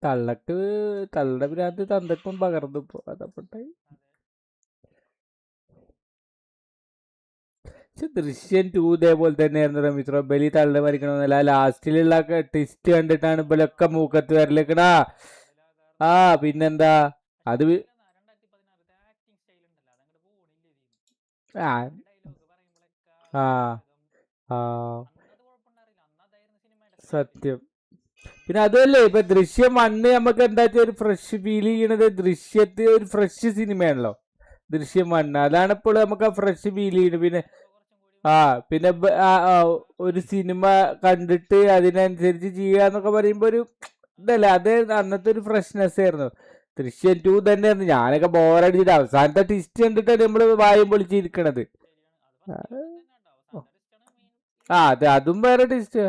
തള്ളയുടെ ഭ്രാന്ത് തന്തക്കും പകർന്നു ഇപ്പൊ അതപ്പെട്ടായി. പക്ഷെ ദൃശ്യം 2 ഇതേപോലെ തന്നെയായിരുന്നു റമീസ്. ബലി തള്ള മരിക്കണമെന്നല്ല, ലാസ്റ്റിലുള്ള ട്വിസ്റ്റ് കണ്ടിട്ടാണ് ഇവലൊക്കെ മൂക്കത്ത് വരലേക്കടാ. ആ പിന്നെന്താ അത് ആ ആ ആ സത്യം. പിന്നെ അതുമല്ലേ ഇപ്പൊ ദൃശ്യം 1 നമുക്ക് എന്താ വെച്ചാൽ ഒരു ഫ്രഷ് ഫീൽ ചെയ്യണത്. ദൃശ്യത്തിൽ ഒരു ഫ്രഷ് സിനിമയാണല്ലോ ദൃശ്യം 1. അതാണ് ഇപ്പോൾ നമുക്ക് ആ ഫ്രഷ് ഫീൽ ചെയ്യുന്നത്. പിന്നെ ഒരു സിനിമ കണ്ടിട്ട് അതിനനുസരിച്ച് ചെയ്യാന്നൊക്കെ പറയുമ്പോ ഒരു ഇതല്ലേ, അത് അന്നത്തെ ഒരു ഫ്രഷ്നെസ് ആയിരുന്നു. ദൃശ്യം 2 തന്നെയായിരുന്നു. ഞാനൊക്കെ ബോറടിച്ചിട്ട് അവസാനത്തെ ട്വിസ്റ്റ് കണ്ടിട്ടാണ് നമ്മള് വായും പൊളിച്ചിരിക്കണത്. അതും വേറെ ട്വിസ്റ്റ്.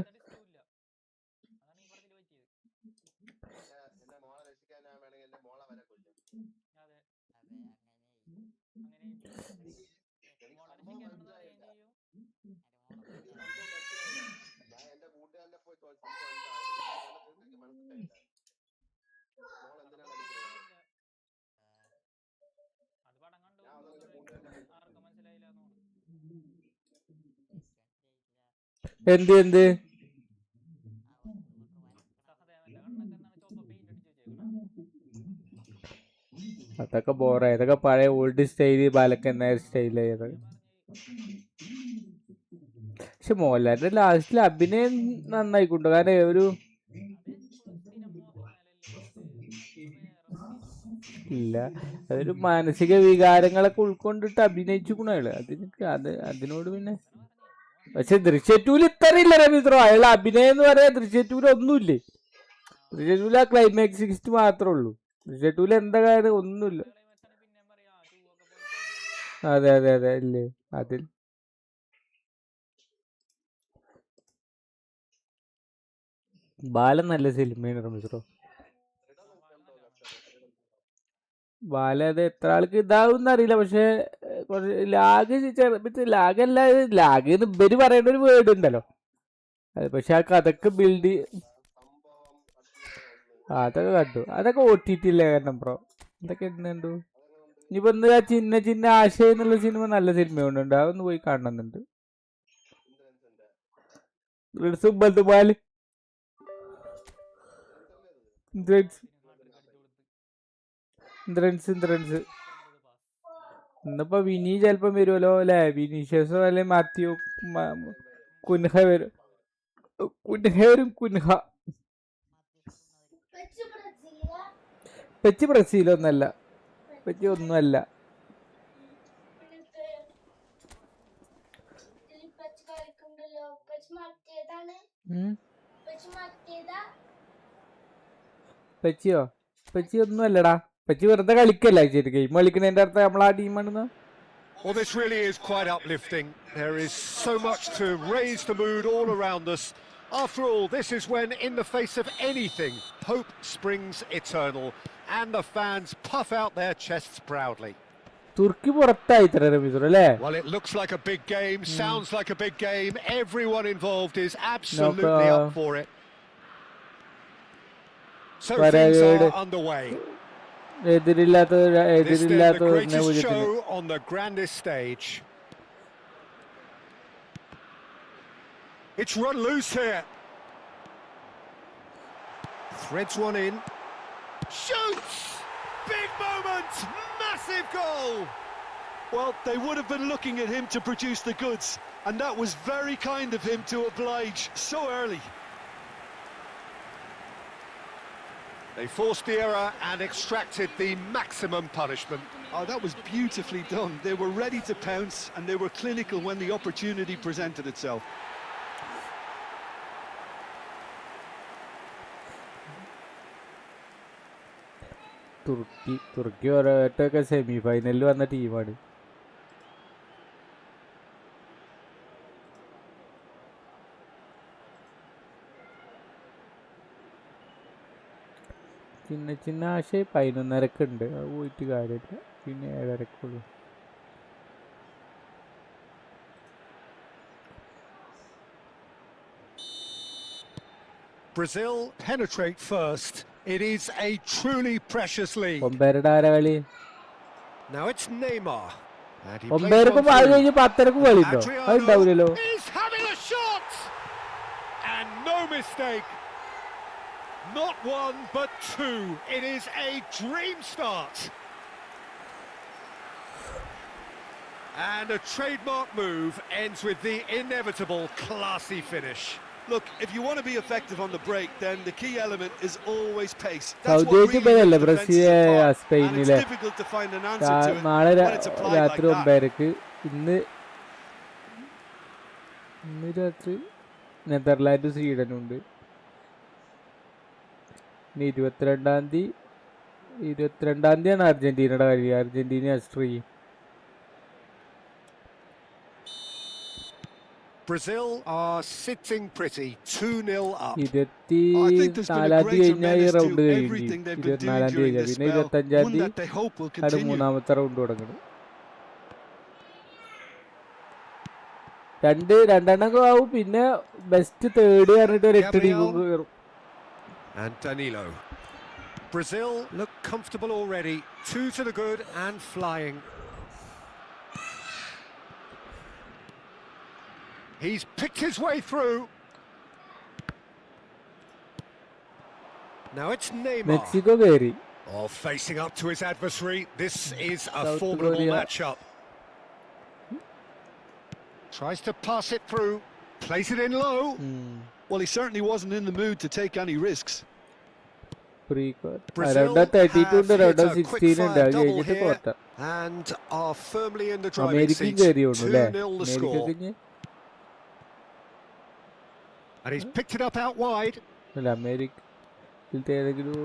എന്ത് അതൊക്കെ ബോറായി. അതൊക്കെ പഴയ ഓൾഡ് സ്റ്റൈല് ബാലക്കൻ നായർ സ്റ്റൈലായത്. പക്ഷെ മോഹൻലാലിന്റെ ലാസ്റ്റിൽ അഭിനയം നന്നായിക്കൊണ്ടു. കാരണം ഒരു ഇല്ല, അതൊരു മാനസിക വികാരങ്ങളൊക്കെ ഉൾക്കൊണ്ടിട്ട് അഭിനയിച്ചു ഗുണകള് അതിനോട് പിന്നെ. പക്ഷെ ദൃശ്യം 2 ഇത്രയില്ല രവീന്ദ്ര. അയാളെ അഭിനയം എന്ന് പറയാൻ ദൃശ്യം 2 ഒന്നുമില്ലേ. ദൃശ്യം 2 ആ ക്ലൈമാക്സ് മാത്രമേ ഉള്ളൂ. ദൃശ്യം 2 എന്താ കാര്യം ഒന്നുമില്ല. അതെ ഇല്ലേ അതിൽ ബാലൻ നല്ല സിനിമയാണ് റമീസ്രോ. ബാല അത് എത്ര ആൾക്ക് ഇതാവും അറിയില്ല. പക്ഷെ ലാഗല്ല, ലാഗ് എന്ന് ഇവര് പറയേണ്ട ഒരു വേർഡ് ഉണ്ടല്ലോ. പക്ഷെ ആ കഥക്ക് ബിൽഡ് അതൊക്കെ കണ്ടു. അതൊക്കെ ഓട്ടിട്ടില്ല കാരണം ബ്രോ. അതൊക്കെ എന്തുണ്ടു. ഇനിയിപ്പോ ഇന്ന് ആ ചിന്ന ആശയം എന്നുള്ള സിനിമ നല്ല സിനിമ കൊണ്ടുണ്ട്. അതൊന്ന് പോയി കാണുന്നുണ്ട്. ഇന്ദ്രൻസ് ഇന്നിപ്പോ വിനി ചിലപ്പം വരുമല്ലോ അല്ലെ. വിനീഷ്യസോ അല്ലെ മാത്യു കുൻഹ വരും. Cunha pitch ബ്രസീലൊന്നല്ല. പെച്ച് ഒന്നുമല്ല. പെച്ചിയോ? പെച്ചി ഒന്നുമല്ലടാ. പെച്ചി വെറുതെ കളിക്കല്ല. ഗെയിം കളിക്കണതിന്റെ അർത്ഥം നമ്മളാ ടീമാണെന്ന്. Well, this really is quite uplifting. There is so much to raise the mood all around us. After all, this is when, in the face of anything, hope springs eternal and the fans puff out their chests proudly. Turkey പുറത്തായി റമീസ് അല്ലേ? Well, it looks like a big game, sounds like a big game. Everyone involved is absolutely up for it. So things are underway. This is the greatest show on the grandest stage. It's run loose here. Threads one in. Shoots! Big moment! Massive goal! Well, they would have been looking at him to produce the goods, and that was very kind of him to oblige so early. They forced the error and extracted the maximum punishment. Oh, that was beautifully done. They were ready to pounce and they were clinical when the opportunity presented itself. തുർക്കി ഒരൊറ്റൊക്കെ semi ഫൈനലിൽ വന്ന ടീമാണ്. ചിന്ന ആശയം 11:30 ഉണ്ട്. അത് പോയിട്ട് കാര്യമില്ല. പിന്നെ 7:30 Brazil penetrate first It is a truly precious lead. ഒമ്പേരുടെ ആരാ കളി? Now it's Neymar. And he plays ഒമ്പേർക്കും one അത് through. കഴിഞ്ഞ് 10:00 കളി ഉണ്ടോ? അത് ഉണ്ടാവില്ലല്ലോ. He's having a shot! And no mistake. Not one, but two. It is a dream start. And a trademark move ends with the inevitable classy finish. Look, if you want to be effective on the break, then the key element is always pace. That's Saudi what really Arabia makes defenses apart, and Spainile. it's difficult to find an answer to it നാളെ when it's applied like രാത്രി that. 9:00 ഇന്ന് രാത്രി Netherland Sweden ഉണ്ട്. ഇനി 22-ാം തീയതിയാണ് അർജന്റീനയുടെ കളി. Argentina Australia. Brazil are sitting pretty, 2-0 up. 24-ാം തീയതി കഴിഞ്ഞാൽ ഈ റൗണ്ട് കഴിയും. 24-ാം തീയതി കഴിഞ്ഞാൽ പിന്നെ 25-ാം തീയതി ആണ് മൂന്നാമത്തെ റൗണ്ട് തുടങ്ങുന്നത്. രണ്ടെണ്ണം ആവും. പിന്നെ ബെസ്റ്റ് തേർഡ് പറഞ്ഞിട്ട് ഒരു 8 ടീമും കയറും. And Danilo. Brazil look comfortable already. 2 to the good and flying. He's picked his way through. Now it's Neymar. Mexico കയറി. Oh, facing up to his adversary. This is a formidable matchup. Tries to pass it through. Plays it in low. Well, he certainly wasn't in the mood to take any risks. Brazil Round 32 ഉണ്ട്, round have hit a 16 ഉണ്ട്. അത് quick-fire double കഴിഞ്ഞിട്ട് here പോട്ടെ. and are firmly in the driving അമേരിക്കയും seat. കയറിയുള്ളൂ അല്ലേ? 2-0 the America score. കഴിഞ്ഞ് And he's picked it up out wide. അല്ല അമേരിക്കയിലത്തെ ഏതെങ്കിലും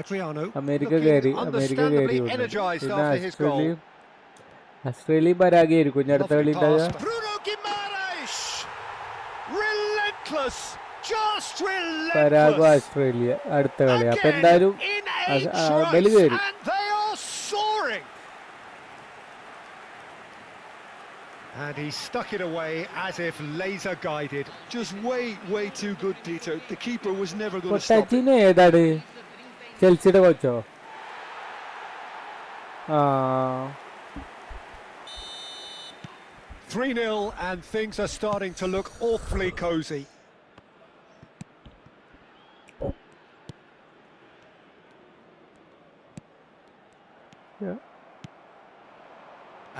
Adriano അമേരിക്ക looking കയറി. understandably പിന്നെ energised after his goal. ഓസ്ട്രേലിയയും പരാഗയായിരിക്കും ഇനി അടുത്ത കളി Lovely ഉണ്ടാകുക. pass. Bruno Guimaraes! Relentless! Just Parag relentless! Australia അടുത്ത കളി. അപ്പൊ Again, എന്തായാലും in ബലി eight കയറി. and they are soaring! And he stuck it away as if laser guided. Just way too good, Peter. The keeper was never going to stop it. പൊട്ടാച്ചിന് ഏതാണ്? ചെൽസിയുടെ കോച്ചോ? ആ 3-0 and things are starting to look awfully cosy.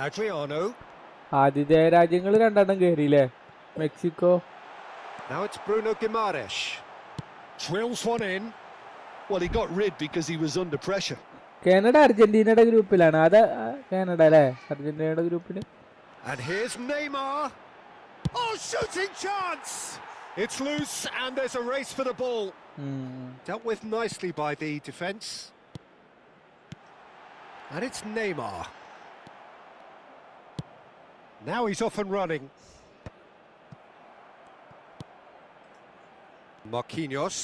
Adriano. ആതിഥേയ രാജ്യങ്ങൾ രണ്ടെണ്ണം കയറിയില്ലേ? Mexico. Now it's Bruno Guimaraes. Drills one in. Well, he got rid because he was under pressure. Canada അർജന്റീനയുടെ ഗ്രൂപ്പിലാണ്. അത് Canada അല്ലേ അർജന്റീനയുടെ ഗ്രൂപ്പിൽ? And here's Neymar. Oh, shooting chance! It's loose and there's a race for the ball. Dealt with nicely by the defence. And it's Neymar. Now he's off and running. Marquinhos.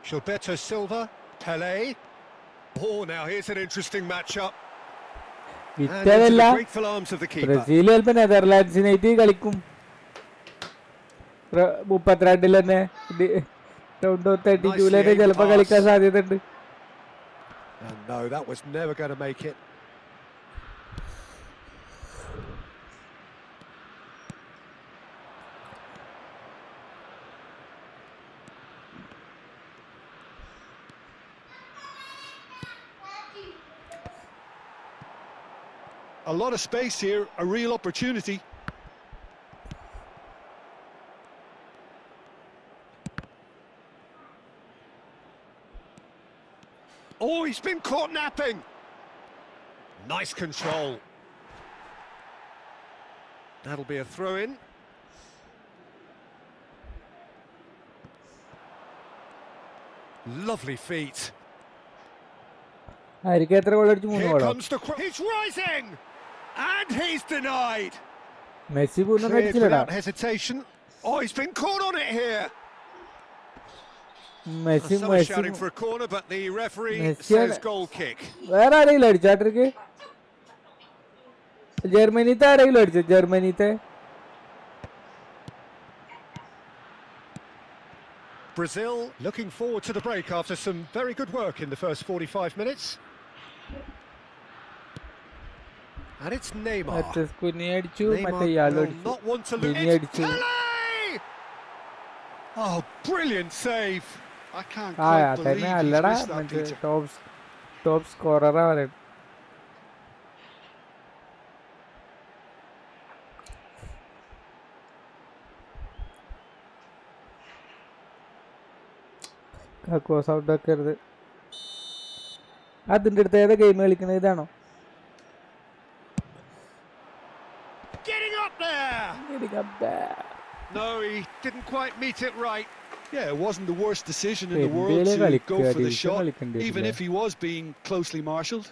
Gilberto Silva. Pelé. Oh, now here's an interesting matchup. And into വിറ്റതല്ല. the grateful arms of the keeper. Brazil ചിലപ്പോ നെതർലാൻഡ്സിനായിട്ട് കളിക്കും 32 തന്നെ. Round 32 തന്നെ ചിലപ്പോ കളിക്കാൻ സാധ്യത ഉണ്ട്. And no, that was never going to make it. A lot of space here, a real opportunity. Oh, he's been caught napping. Nice control. That'll be a throw-in. Lovely feet. ആയിരിക്കും എത്ര goal അടിച്ചു? 3 Here ഗോളോ? comes the he's rising, and he's denied. Messi പൂർണ്ണം Cleared അടിച്ചില്ലടാ. without hesitation. Oh, he's been caught on it here. Messi Someone shouting for a corner, but the referee Messi says ആണ്. goal kick. വേറെ ആരെങ്കിലും അടിച്ചാട്ടിരിക്ക്? ജർമ്മനിത്തെ ആരെങ്കിലും അടിച്ചു? ജർമ്മനിത്തെ Brazil looking forward to the break after some very good work in the first 45 minutes. And it's Neymar. മറ്റേ സ്കുനി അടിച്ചു, മറ്റേ Neymar ഇയാളും will അടിച്ചു. not want to lose. Vini It's അടിച്ചു. Pele! Oh, brilliant save. I can't ആ quite അതന്നെ believe he's അല്ലടാ, missed that, മറ്റേ Peter. ടോപ്പ് സ്കോററാ പറയുന്നത്. ക്രോസ് ഔട്ട് ആക്കരുത്. അതിൻ്റെ അടുത്ത് ഏതാ ഗെയിം കളിക്കുന്നത്? ഇതാണോ? Getting up there. No, he didn't quite meet it right. Yeah, it wasn't the worst decision in the world Pembele to കളിക്കുക, go for the division shot, കളിക്കണ്ടേ even ഇതില്. if he was being closely marshalled.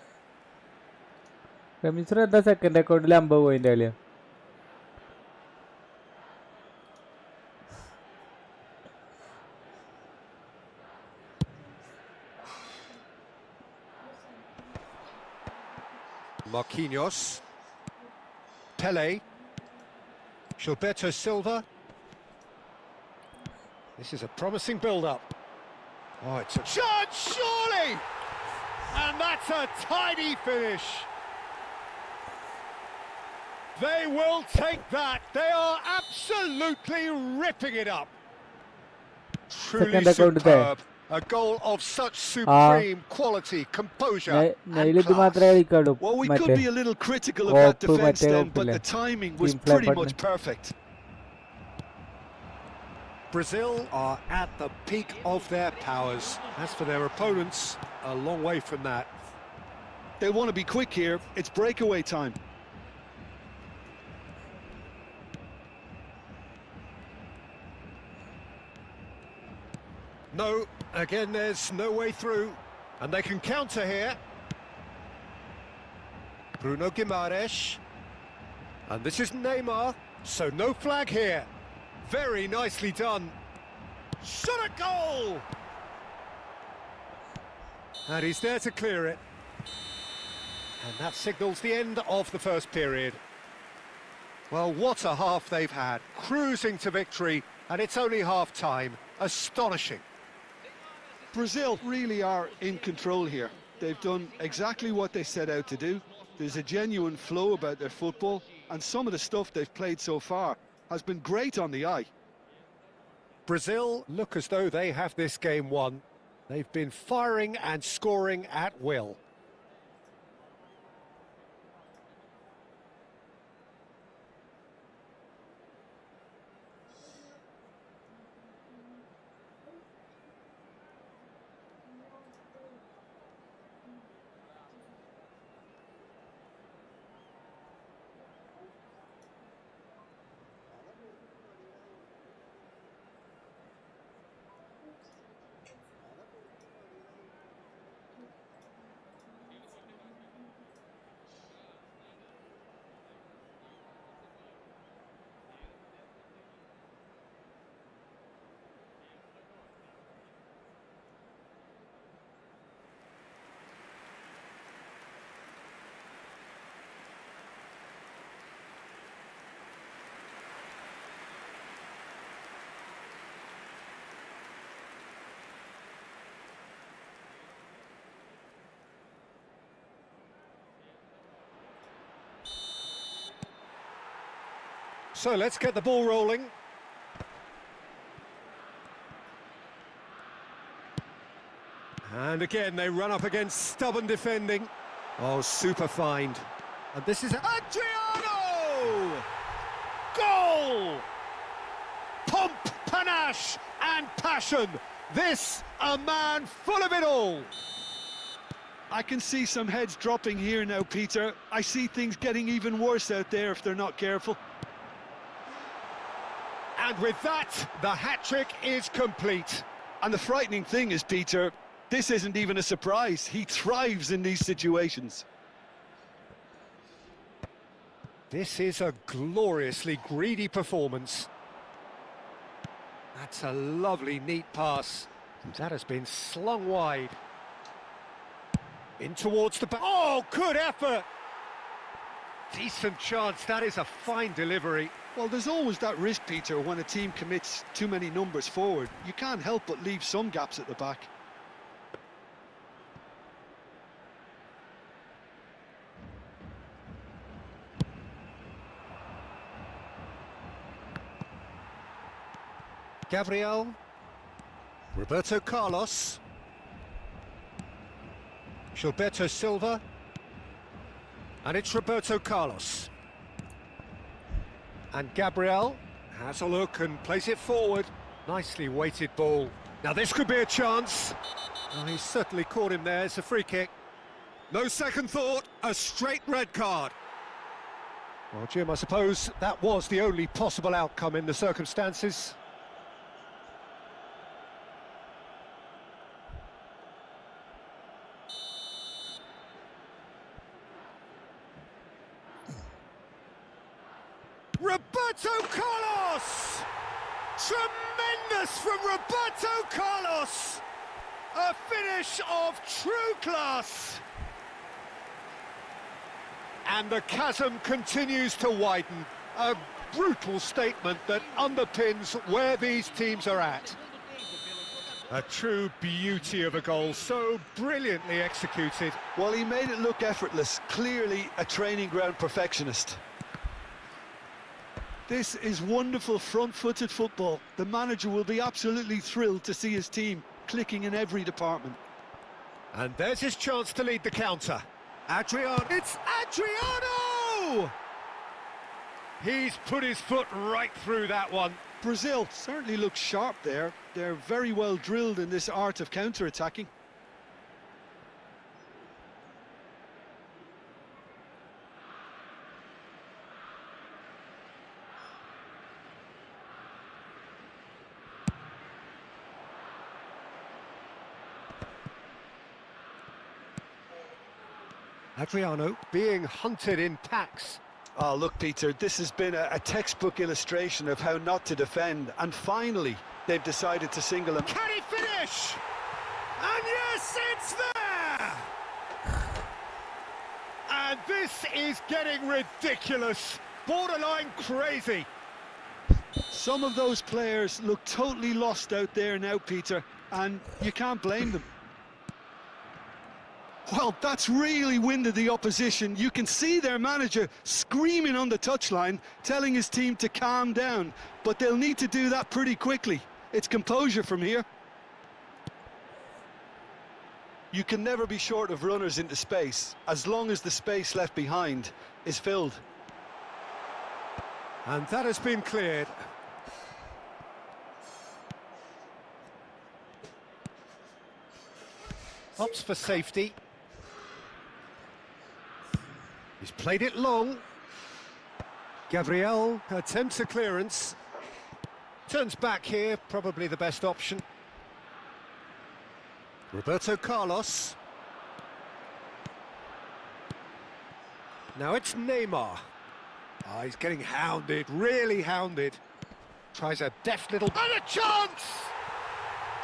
Ramees എന്താ second അക്കൗണ്ടിൽ 50 point കളിയാ? Marquinhos. Pele. Gilberto Silva. This is a promising build-up. Oh, it's a shot, surely! And that's a tidy finish. They will take that. They are absolutely ripping it up. Truly Second account there. superb. A goal of such supreme quality, composure and ഇത് മാത്രമേ class. കളിക്കാളൂ. Well, we could be a little critical of that Opu, defence mate, then, Opu but le. the timing was Team play pretty button. much perfect. Brazil are at the peak of their powers. As for their opponents, a long way from that. They want to be quick here. It's breakaway time. No, again there's no way through, and they can counter here. Bruno Guimaraes, and this is Neymar, so no flag here. Very nicely done. Shot a goal! And he's there to clear it. And that signals the end of the first period. Well, what a half they've had, cruising to victory, and it's only half-time. Astonishing. Brazil really are in control here. They've done exactly what they set out to do. There's a genuine flow about their football, and some of the stuff they've played so far has been great on the eye. Brazil look as though they have this game won. They've been firing and scoring at will. So let's get the ball rolling. And again, they run up against stubborn defending. Oh, super find. And this is Adriano! Goal! Pomp, panache and passion. This, a man full of it all. I can see some heads dropping here now, Peter. I see things getting even worse out there if they're not careful. And with that, the hat-trick is complete. And the frightening thing is, Peter, this isn't even a surprise. He thrives in these situations. This is a gloriously greedy performance. That's a lovely, neat pass. That has been slung wide. In towards the back. Oh, good effort! Decent chance, that is a fine delivery. Well, there's always that risk, Peter, when a team commits too many numbers forward. You can't help but leave some gaps at the back. Gabriel. Roberto Carlos. Gilberto Silva. And it's Roberto Carlos. And Gabriel has a look and plays it forward. Nicely weighted ball. Now this could be a chance. Oh, he's certainly caught him there. It's a free kick. No second thought, a straight red card. Well, Jim, I suppose that was the only possible outcome in the circumstances. Roberto Carlos! Tremendous from Roberto Carlos! A finish of true class! And the chasm continues to widen. A brutal statement that underpins where these teams are at. A true beauty of a goal, so brilliantly executed. Well, he made it look effortless. Clearly a training ground perfectionist. This is wonderful front-footed football. The manager will be absolutely thrilled to see his team clicking in every department. And there's his chance to lead the counter. Adriano. It's Adriano! He's put his foot right through that one. Brazil certainly looks sharp there. They're very well drilled in this art of counter-attacking. Adriano being hunted in packs. Oh, look, Peter, this has been a textbook illustration of how not to defend. And finally, they've decided to single him. Can he finish? And yes, it's there! And this is getting ridiculous. Borderline crazy. Some of those players look totally lost out there now, Peter, and you can't blame them. Well, that's really winded the opposition. You can see their manager screaming on the touchline, telling his team to calm down. But they'll need to do that pretty quickly. It's composure from here. You can never be short of runners into space, as long as the space left behind is filled. And that has been cleared. Opts for safety. He's played it long. Gabriel attempts a clearance. Turns back here, probably the best option. Roberto Carlos. Now it's Neymar. Oh, he's getting hounded, really hounded. Tries a deft little... And a chance!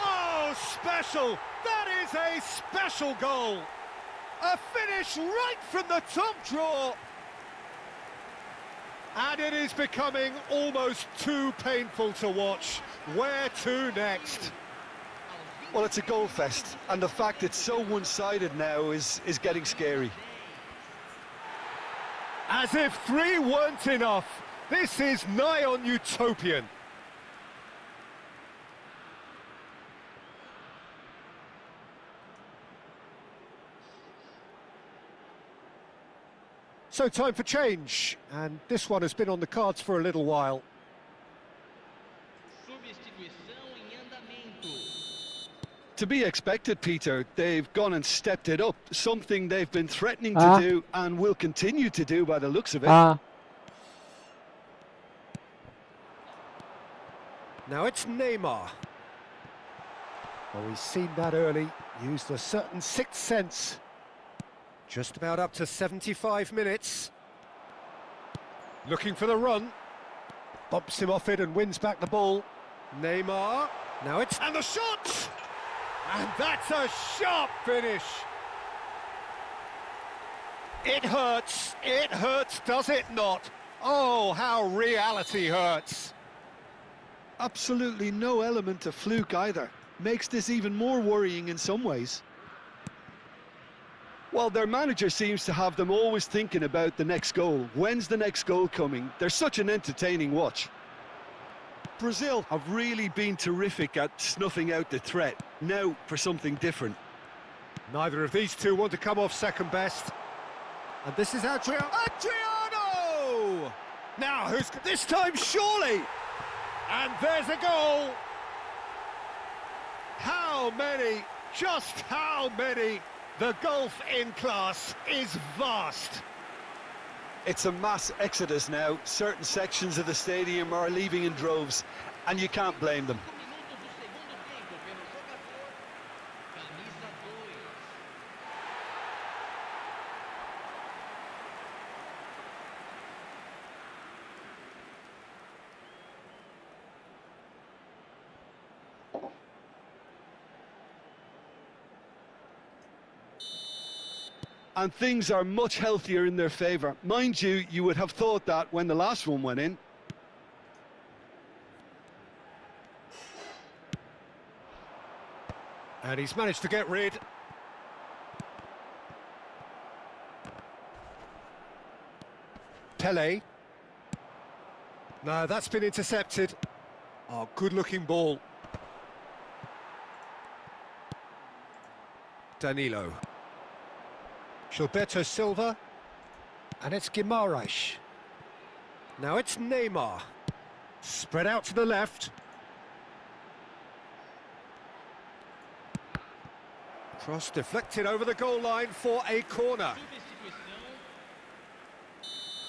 Oh, special! That is a special goal! A finish right from the top draw. And it is becoming almost too painful to watch. Where to next? Well, it's a goal fest, and the fact it's so one-sided now is getting scary. As if 3 weren't enough, this is nigh on utopian. So time for change, and this one has been on the cards for a little while. To be expected, Peter. They've gone and stepped it up, something they've been threatening to do and will continue to do by the looks of it. Now it's Neymar. Well, we've seen that early, used a certain sixth sense. Just about up to 75 minutes. Looking for the run. Bumps him off it and wins back the ball. Neymar. Now it's... And the shot! And that's a sharp finish. It hurts, does it not? Oh, how reality hurts. Absolutely no element of fluke either. Makes this even more worrying in some ways. Well, their manager seems to have them always thinking about the next goal. When's the next goal coming? They're such an entertaining watch. Brazil have really been terrific at snuffing out the threat. Now for something different. Neither of these two want to come off second best. And this is Adriano! Now, who's... this time, surely! And there's a goal! How many? Just how many? The gulf in class is vast. It's a mass exodus now. Certain sections of the stadium are leaving in droves, and you can't blame them. And things are much healthier in their favour. Mind you, you would have thought that when the last one went in. And he's managed to get rid. Pele. No, that's been intercepted. Oh, good-looking ball. Danilo. Gilberto Silva, and it's Guimaraes. Now it's Neymar. Spread out to the left. Cross deflected over the goal line for a corner.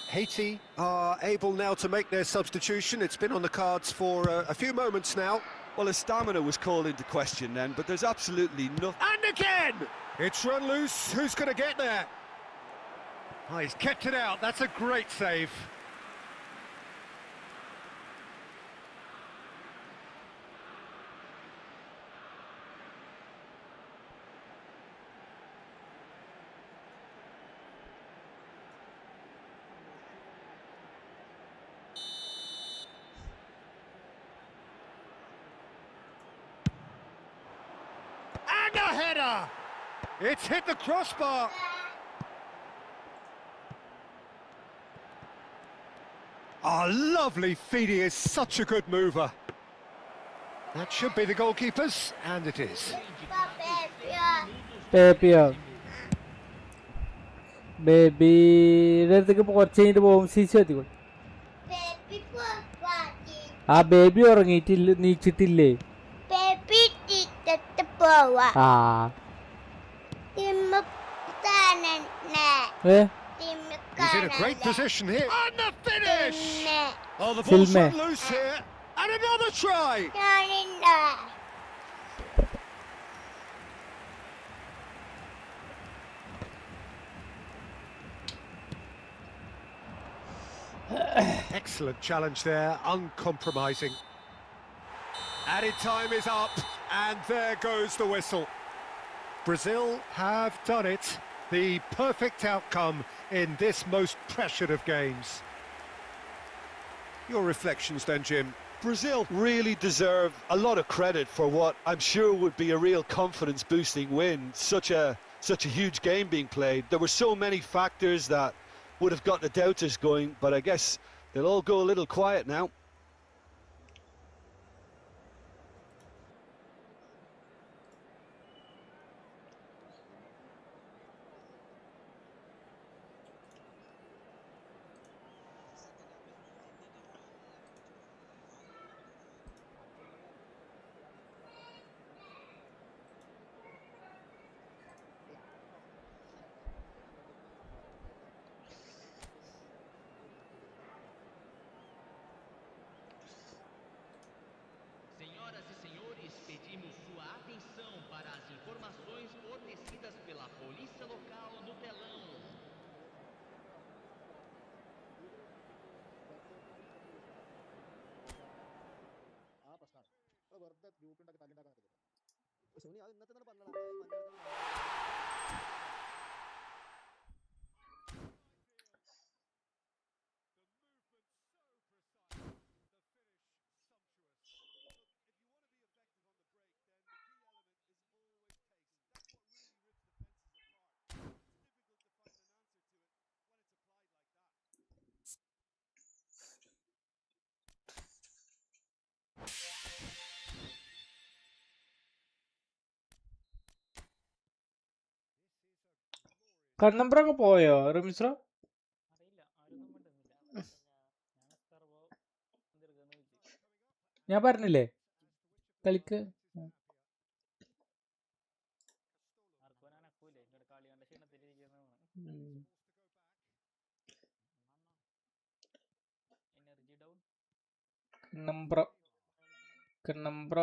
Haiti are able now to make their substitution. It's been on the cards for a few moments now. Well, his stamina was called into question then, but there's absolutely nothing. And again! It's run loose. Who's going to get there? Oh, he's kept it out. That's a great save. And a header! It's hit the crossbar. Oh, lovely feed. He is such a good mover. That should be the goalkeepers, and it is. ബേബിയുടെ അടുത്തേക്ക് കുറച്ച് കഴിഞ്ഞിട്ട് പോകും. സീസി എത്തിക്കോളൂ. ആ baby ഉറങ്ങിയിട്ടില്ല, നീച്ചിട്ടില്ലേ? ആ He's in a great position here. And the finish! Oh, the ball's run loose here. And another try! Excellent challenge there, uncompromising. Added time is up, and there goes the whistle. Brazil have done it. The perfect outcome in this most pressured of games. Your reflections then, Jim? Brazil really deserve a lot of credit for what I'm sure would be a real confidence-boosting win. Such a huge game being played. There were so many factors that would have got the doubters going, but I guess they'll all go a little quiet now. Senhoras e senhores, pedimos sua atenção para as informações fornecidas pela polícia local no telão. കണ്ണമ്പ്രൊക്കെ പോയോ റമീസ്രോ? ഞാൻ പറഞ്ഞില്ലേ കളിക്ക്. Kannambra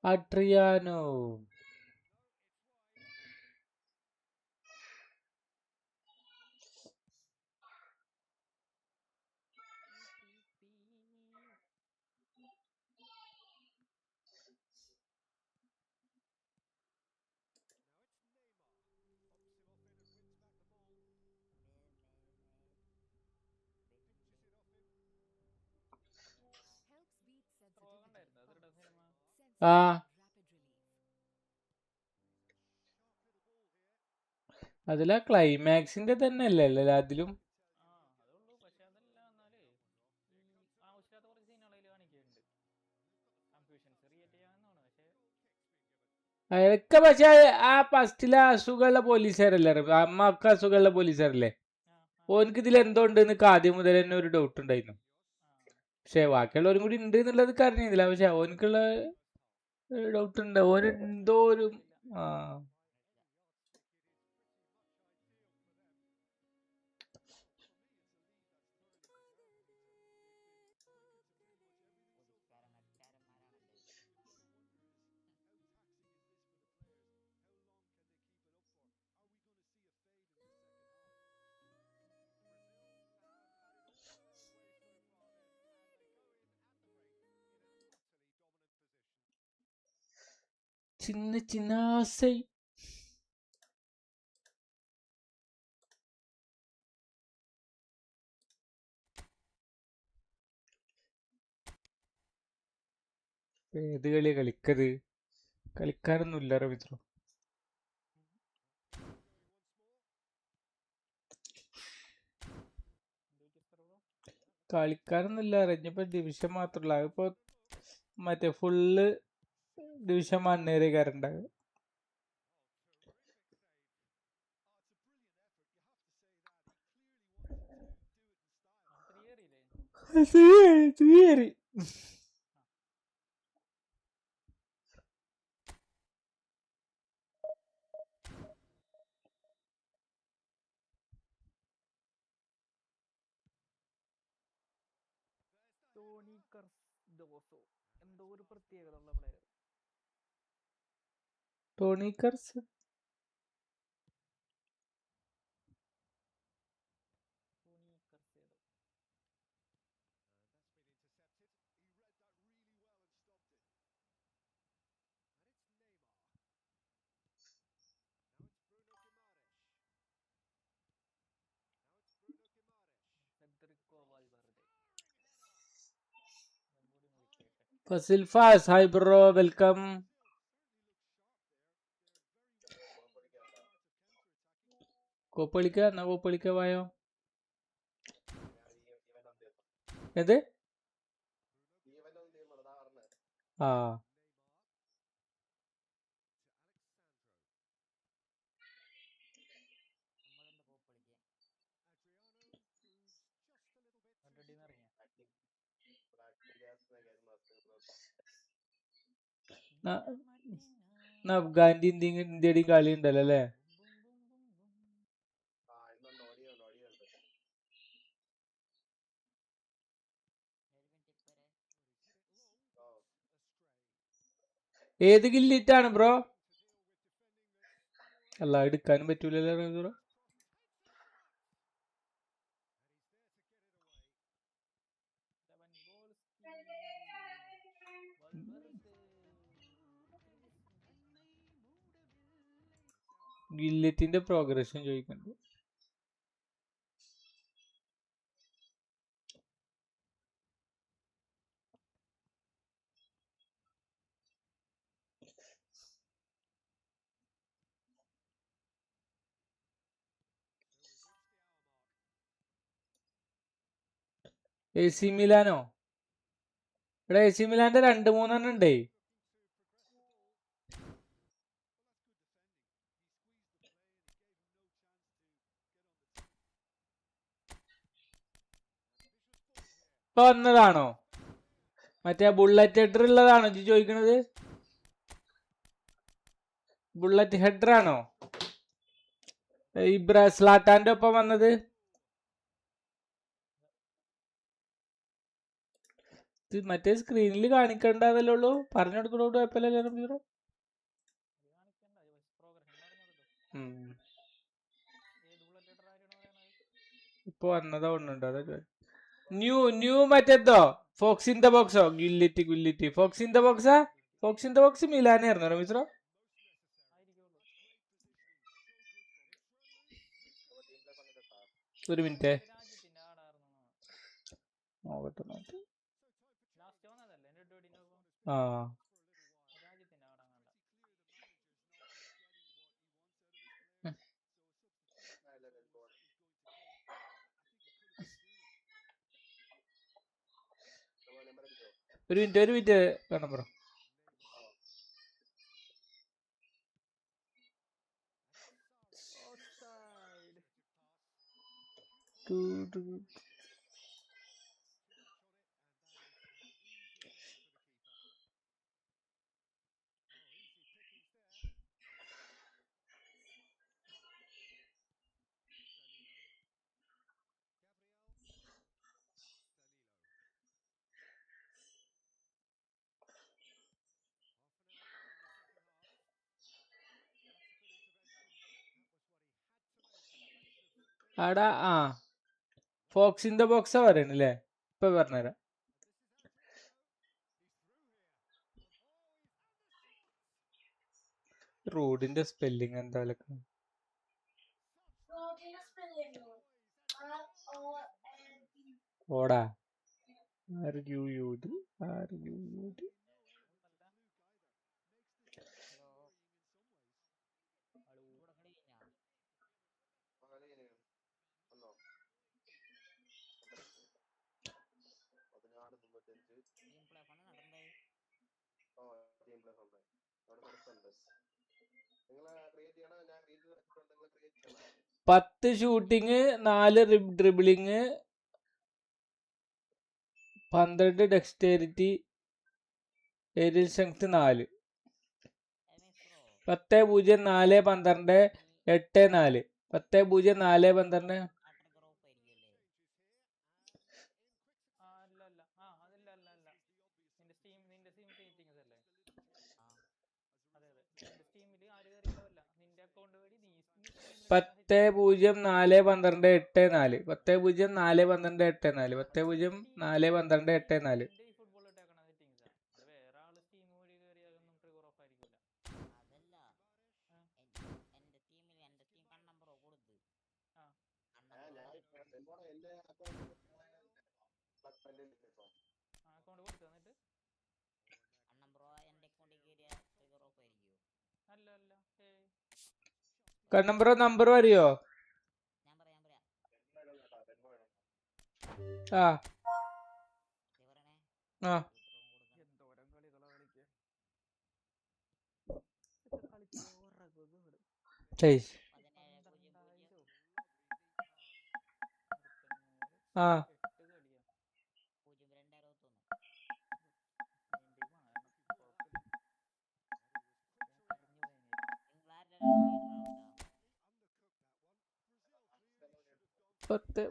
Adriano ആ അതിലാ ക്ലൈമാക്സിന്റെ തന്നെ അല്ലേ അതിലും. അതൊക്കെ പക്ഷെ ആ ഫസ്റ്റിലെ അസുഖമുള്ള പോലീസുകാരല്ലേ, അമ്മക്ക് അസുഖമുള്ള പോലീസുകാരല്ലേ, ഓനക്ക് ഇതിൽ എന്തോ ഉണ്ടെന്ന് ആദ്യം മുതൽ തന്നെ ഒരു ഡൗട്ട് ഉണ്ടായിരുന്നു. പക്ഷെ ബാക്കിയുള്ളവരും കൂടി ഉണ്ട് എന്നുള്ളത് അറിഞ്ഞില്ല. പക്ഷെ ഓനക്കുള്ള ഡൗട്ട് ഉണ്ട്, ഓന് എന്തോ ഒരു ആ ചിന്ന ചിന്ന ആസൈ. ഏത് കളിയാ കളിക്കത്? കളിക്കാനൊന്നും ഇല്ല റവിത്രോ. കളിക്കാനൊന്നുമില്ല, അറിഞ്ഞപ്പോ ഡിവിഷൻ മാത്രമല്ല, ഇപ്പൊ മറ്റേ ഫുള്ള് ഡിവിഷൻ 1 വരെ കയറണ്ടാകും. ടോണിക്കർസ് ഫസിൽ ഫാസ്, ഹായ് ബ്രോ, വെൽക്കം. കോപ്പളിക്ക എന്നാ കോപ്പളിക്ക വായോ. ഏത്? ആ അഫ്ഗാന്റെ ഇന്ത്യയുടെയും കളി ഉണ്ടല്ലോ അല്ലേ? ഏത് ഗില്ലിറ്റാണ് ബ്രോ? അല്ല എടുക്കാനും പറ്റൂലല്ലോ. ഗില്ലറ്റിന്റെ പ്രോഗ്രഷൻ ചോദിക്കുന്നുണ്ട്. AC Milano? ഇവിടെ AC മിലാന്റെ 2-3 ഉണ്ടേ. ഇപ്പൊ വന്നതാണോ? മറ്റേ ബുള്ളറ്റ് ഹെഡർ ഉള്ളതാണോ ഇജ്ജ് ചോദിക്കണത്? ബുള്ളറ്റ് ഹെഡർ ആണോ ഈ സ്ലാട്ടാന്റെ ഒപ്പം വന്നത്? ഇത് മറ്റേ സ്ക്രീനിൽ കാണിക്കണ്ടതല്ലേ ഉള്ളൂ, പറഞ്ഞു കൊടുക്കണോണ്ട് കുഴപ്പമില്ലല്ലോ. ഇപ്പൊ വന്നതാ ഒന്നുണ്ടോ? അതൊക്കെ ന്യൂ മറ്റേതോ ഫോക്സ് ഇൻ ദ ബോക്സോ? ഗില്ലിറ്റി ഫോക്സ് ഇൻ ദ ബോക്സാ? ഫോക്സ് ഇൻ ദ ബോക്സ് മിലാനായിരുന്നു റമീസ്രോ. ഒരു മിനിറ്റ് നോക്കട്ടെ. ആ ഒരു മിനിറ്റ് വേണം ബ്രോ. ആടാ ഫോക്സ് ഇൻ ദ ബോക്സാ പറയണല്ലേ? ഇപ്പൊ പറഞ്ഞുതരാം. റോഡിന്റെ സ്പെല്ലിങ് എന്താ? ഓടാ RUUD. പത്ത് shooting, 4 dribbling, 12 dexterity, aerial strength 4. 10-0-4-12-8-4. 10-0-4-12. പത്ത് പൂജ്യം 4-12-8-4. 10-0-4-12-8-4. 10-0-4-12-8-4. നമ്പർ അറിയോ? ആ ആ ആ പത്ത്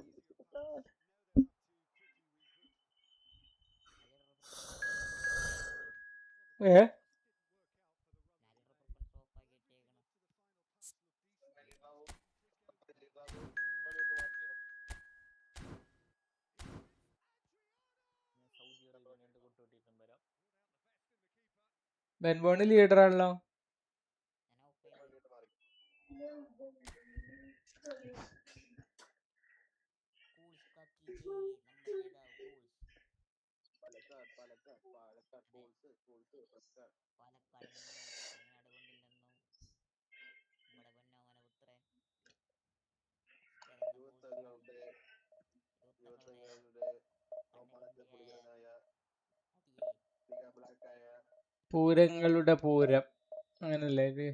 ബെൻബോണ് ലീഡർ ആണല്ലോ. പൂരങ്ങളുടെ പൂരം അങ്ങനല്ലേ ഇത്?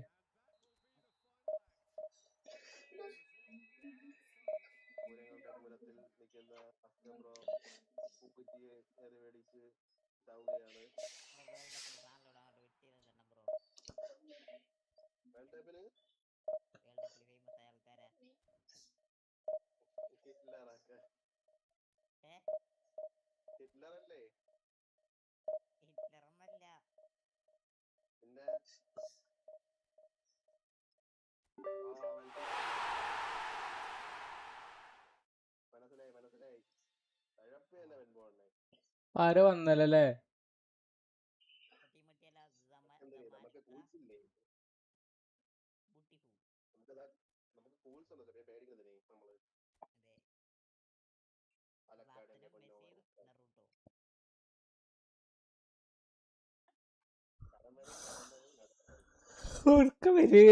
ആരോ വന്നല്ലേ?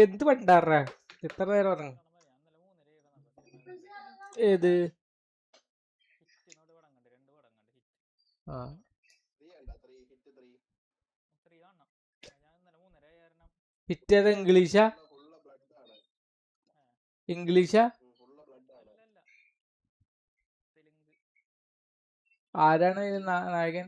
എന്ത് പണ്ടാറ എത്ര നേരം പറഞ്ഞു? ഏത്? ആ ഹിറ്റേത് ഇംഗ്ലീഷാ? ഇംഗ്ലീഷാ? ആരാണ് നായകൻ?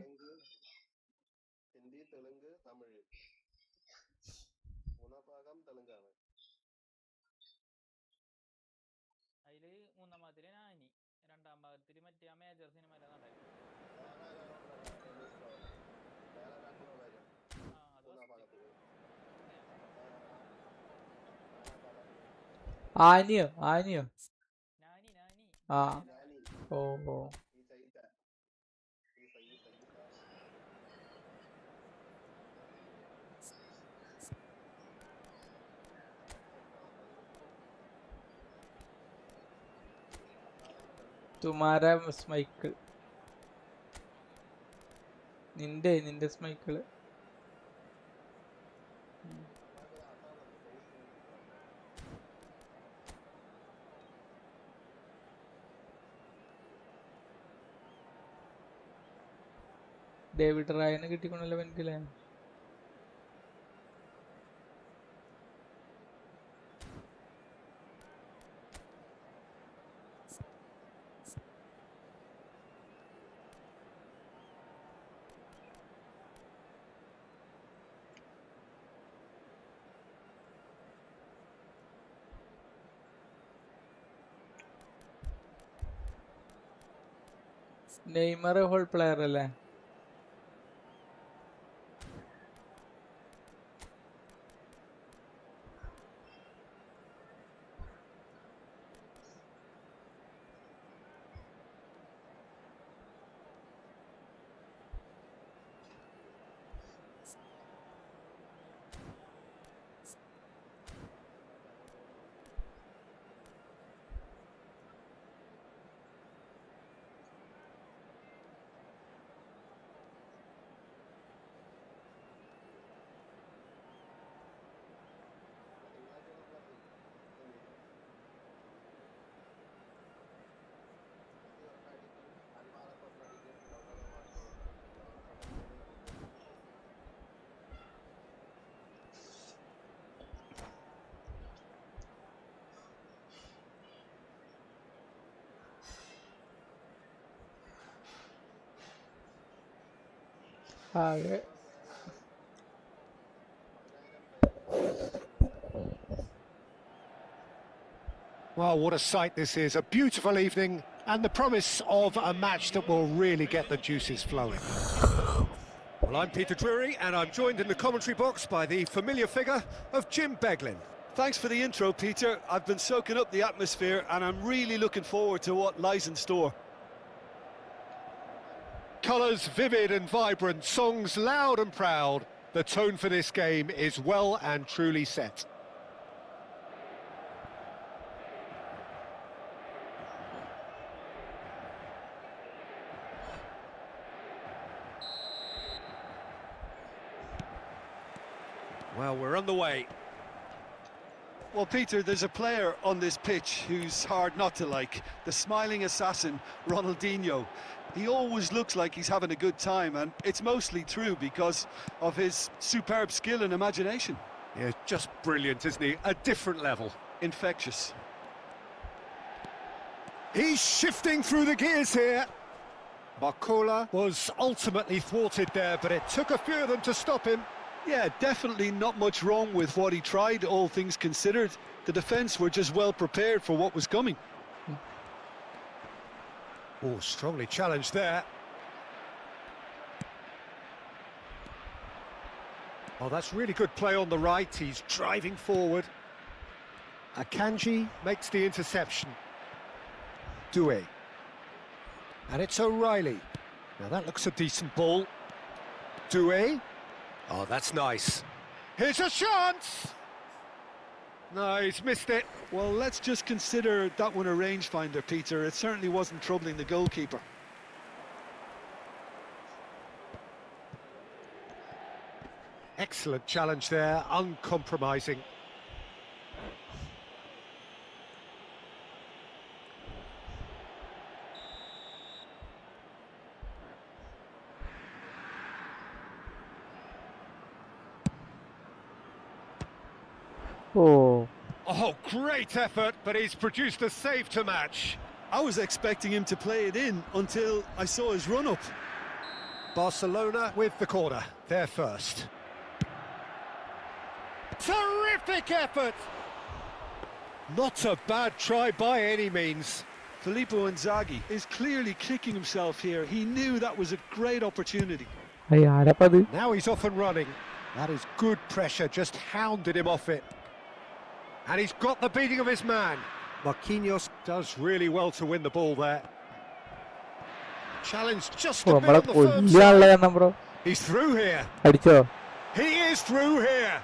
ആനിയോ? ആനിയോ? ആ ഓ ഓ. തുമാര സ്മൈക്കിൾ. നിന്റെ സ്മൈക്കിള്. ഡേവിഡ് റായനെ കിട്ടിക്കൊണ്ടല്ലോ എനിക്കല്ലേ? നെയ്മർ ഹോൾ പ്ലെയർ അല്ലേ? ആകെ Well, what a sight this is. A beautiful evening and the promise of a match that will really get the juices flowing. Well, I'm Peter Drury and I'm joined in the commentary box by the familiar figure of Jim Beglin. Thanks for the intro, Peter. I've been soaking up the atmosphere and I'm really looking forward to what lies in store. Colours vivid and vibrant, songs loud and proud. The tone for this game is well and truly set. Well, we're on the way. Well, Peter, there's a player on this pitch who's hard not to like. The smiling assassin, Ronaldinho. He always looks like he's having a good time, and it's mostly true because of his superb skill and imagination. Yeah, just brilliant, isn't he? A different level. Barcola was ultimately thwarted there, but it took a few of them to stop him. Yeah, definitely not much wrong with what he tried, all things considered. The defence were just well prepared for what was coming. Oh, strongly challenged there. Oh, that's really good play on the right. He's driving forward. Akanji makes the interception. Doué. And it's O'Reilly. Now that looks a decent ball. Doué. Oh, that's nice. Here's a chance! No, he's missed it. Well, let's just consider that one a rangefinder, Peter. It certainly wasn't troubling the goalkeeper. Excellent challenge there, uncompromising. Oh, Oh, great effort, but he's produced a save to match. I was expecting him to play it in until I saw his run-up. Barcelona with the corner, they're first. Terrific effort! Not a bad try by any means. Filippo Inzaghi is clearly kicking himself here. He knew that was a great opportunity. ay ആരപ്പത്? Now he's off and running. That is good pressure, just hounded him off it. And he's got the beating of his man. Marquinhos does really well to win the ball there. Challenge just ഓ, a bit നമ്മളെ on the firm കൊല്ലാനുള്ള side. കാരണം bro. He's through here. അടിച്ചോ? He is through here.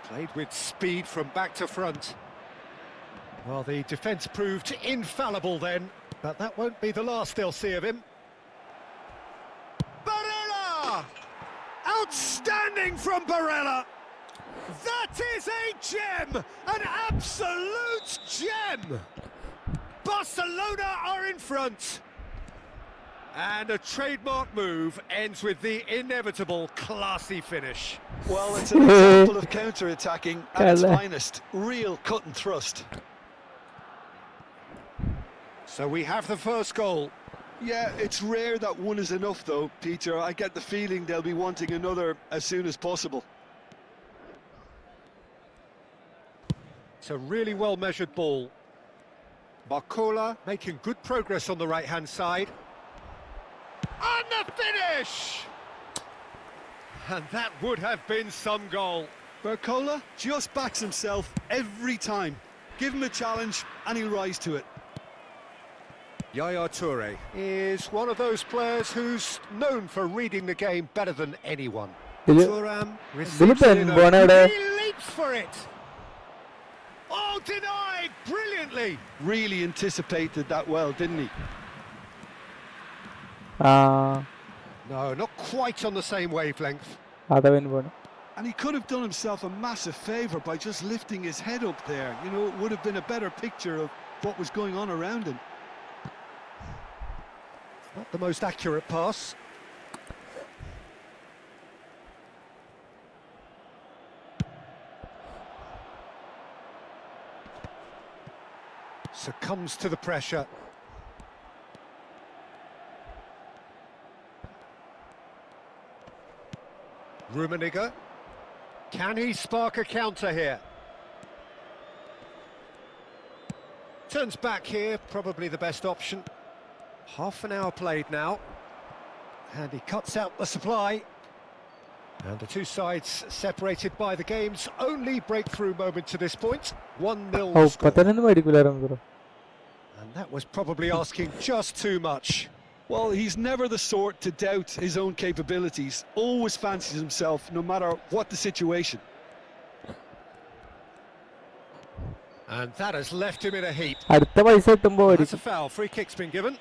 Played with speed from back to front. Well, the defence proved infallible then, but that won't be the last they'll see of him. Barella! Outstanding from Barella! That is a gem! An absolute gem! Barcelona are in front. And a trademark move ends with the inevitable classy finish. Well, it's an example of counter-attacking at its Kala. finest. Real cut and thrust. So we have the first goal. Yeah, it's rare that one is enough though, Peter. I get the feeling they'll be wanting another as soon as possible. It's a really well-measured ball. Barcola making good progress on the right-hand side. And the finish! And that would have been some goal. Barcola just backs himself every time. Give him a challenge and he'll rise to it. Yaya Toure is one of those players who's known for reading the game better than anyone. ഇതില് Thuram ഇതിലിപ്പോ receives it in a... എന്താണ് ഇവിടെ? He leaps for it! Oh, denied brilliantly! Really anticipated that well, didn't he? ആ No, not quite on the same wavelength. അതവൻ പോണു. And he could have done himself a massive favour by just lifting his head up there. You know, it would have been a better picture of what was going on around him. Not the most accurate pass. Succumbs to the pressure. Rummenigge. Can he spark a counter here? Turns back here, probably the best option. Half an hour played now. And he cuts out the supply. And the two sides separated by the game's only breakthrough moment to this point. 1-0 ഓ score. പത്തനൊന്നും മേടിക്കൂലായിരുന്നു bro. And that was probably asking just too much. Well, he's never the sort to doubt his own capabilities. Always fancies himself, no matter what the situation. And that has left him in a heap. അടുത്ത പൈസ കിട്ടുമ്പോ That's മേടിക്കും. a foul. Free kick's been given.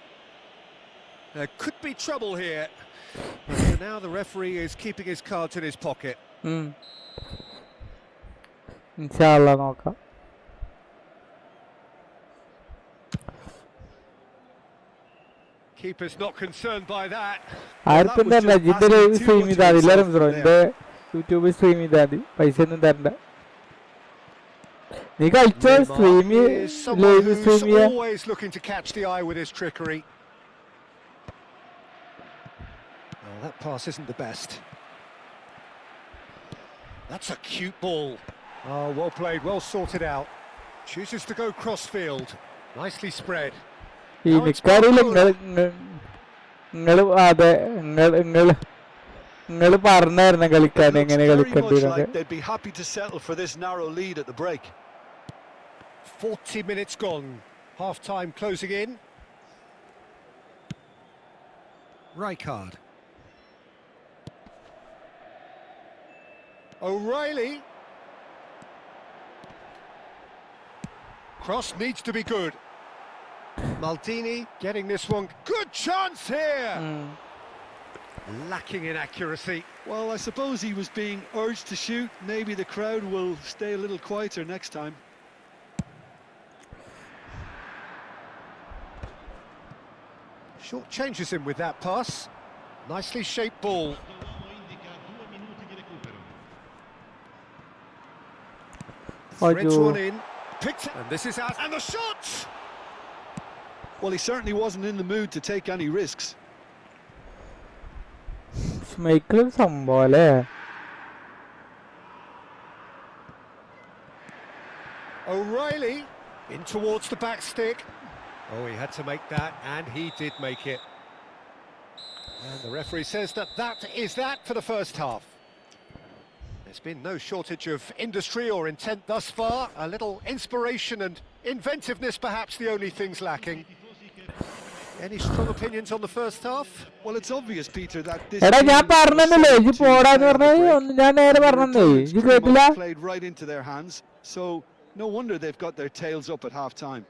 There could be trouble here. But for now, the referee is keeping his cards in his pocket. ഇൻഷാ അള്ളാ നോക്കാം. Keeper's not concerned by that. ആർക്കും തരണ്ട. ജിന്റെ live stream ചെയ്താൽ മതി. എല്ലാവരും bro എന്റെ യൂട്യൂബിൽ stream ചെയ്താൽ മതി. പൈസ ഒന്നും തരണ്ട. നീ കളിച്ചോ stream Neymar is someone live who's stream ചെയ്യാ. always looking to catch the eye with his trickery. pass isn't the best. That's a cute ball. Oh, well played, well sorted out. Chooses to go cross-field. Nicely spread. Very much like they'd be happy to settle for this narrow lead at the break. 40 minutes gone. Half-time closing in. Rijkaard. O'Reilly. Cross needs to be good. Maldini getting this one. Good chance here! Lacking in accuracy. Well, I suppose he was being urged to shoot. Maybe the crowd will stay a little quieter next time. Short changes him with that pass. Nicely shaped ball. Threads one in. Picked it. And this is out. And the shot! Well, he certainly wasn't in the mood to take any risks. O'Reilly in towards the back stick. Oh, he had to make that, and he did make it. And the referee says that is that for the first half. There's been no shortage of industry or intent thus far. A little inspiration and inventiveness, perhaps the only things lacking. Any strong opinions on the first half? Well, it's obvious, Peter, that this played right into their hands, so no wonder they've got their tails up at half-time.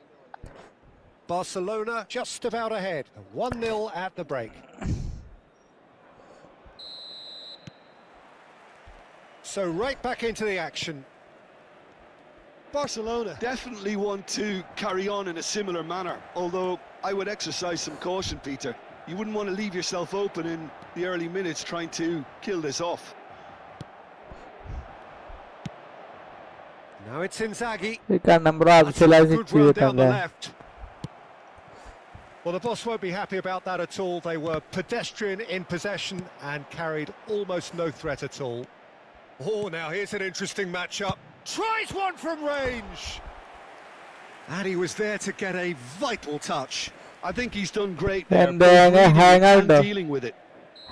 Barcelona just about ahead, 1-0 at the break. So right back into the action. Barcelona definitely want to carry on in a similar manner, although I would exercise some caution, Peter. You wouldn't want to leave yourself open in the early minutes trying to kill this off. Now it's Inzaghi. That's a good run down the left. Well, the boss won't be happy about that at all. They were pedestrian in possession and carried almost no threat at all. Oh, now here's an interesting matchup. Tries one from range. And he was there to get a vital touch. I think he's done great there, and dealing with it.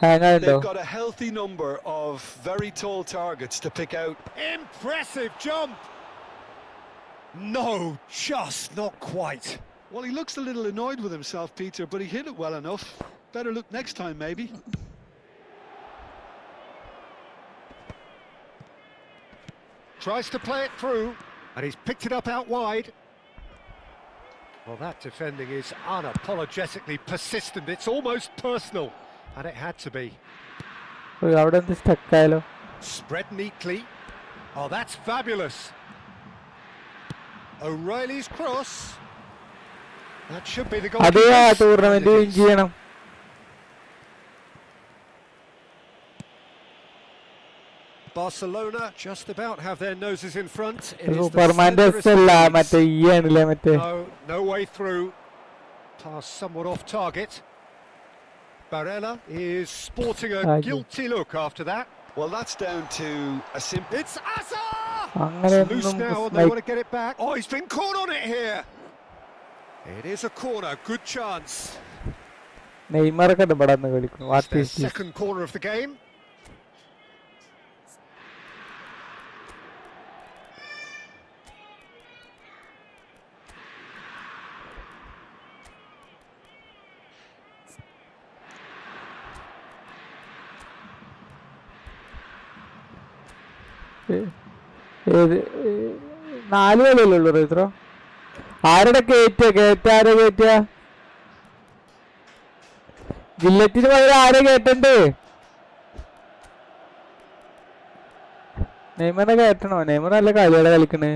They've got a healthy number of very tall targets to pick out. Impressive jump. No, just not quite. Well, he looks a little annoyed with himself, Peter, but he hit it well enough. Better look next time, maybe. Tries to play it through, and he's picked it up out wide. Well, that defending is unapologetically persistent. It's almost personal, and it had to be. Spread neatly. Oh, that's fabulous. O'Reilly's cross. That should be the goal. Barcelona just about have their noses in front. It is no way through. Pass somewhat off target. Barella is sporting a guilty look after that. Well, that's down to a simple... It's Asa! It's loose now and they want to get it back. Oh, he's been caught on it here. It is a corner, good chance. It's their second corner of the game. ജില്ലറ്റിന് പകരം ആരെ കേട്ടണ്ടേ? നെയ്മറിനെ കേട്ടണോ? Neymar നല്ല കളിയാണ് കളിക്കണേ.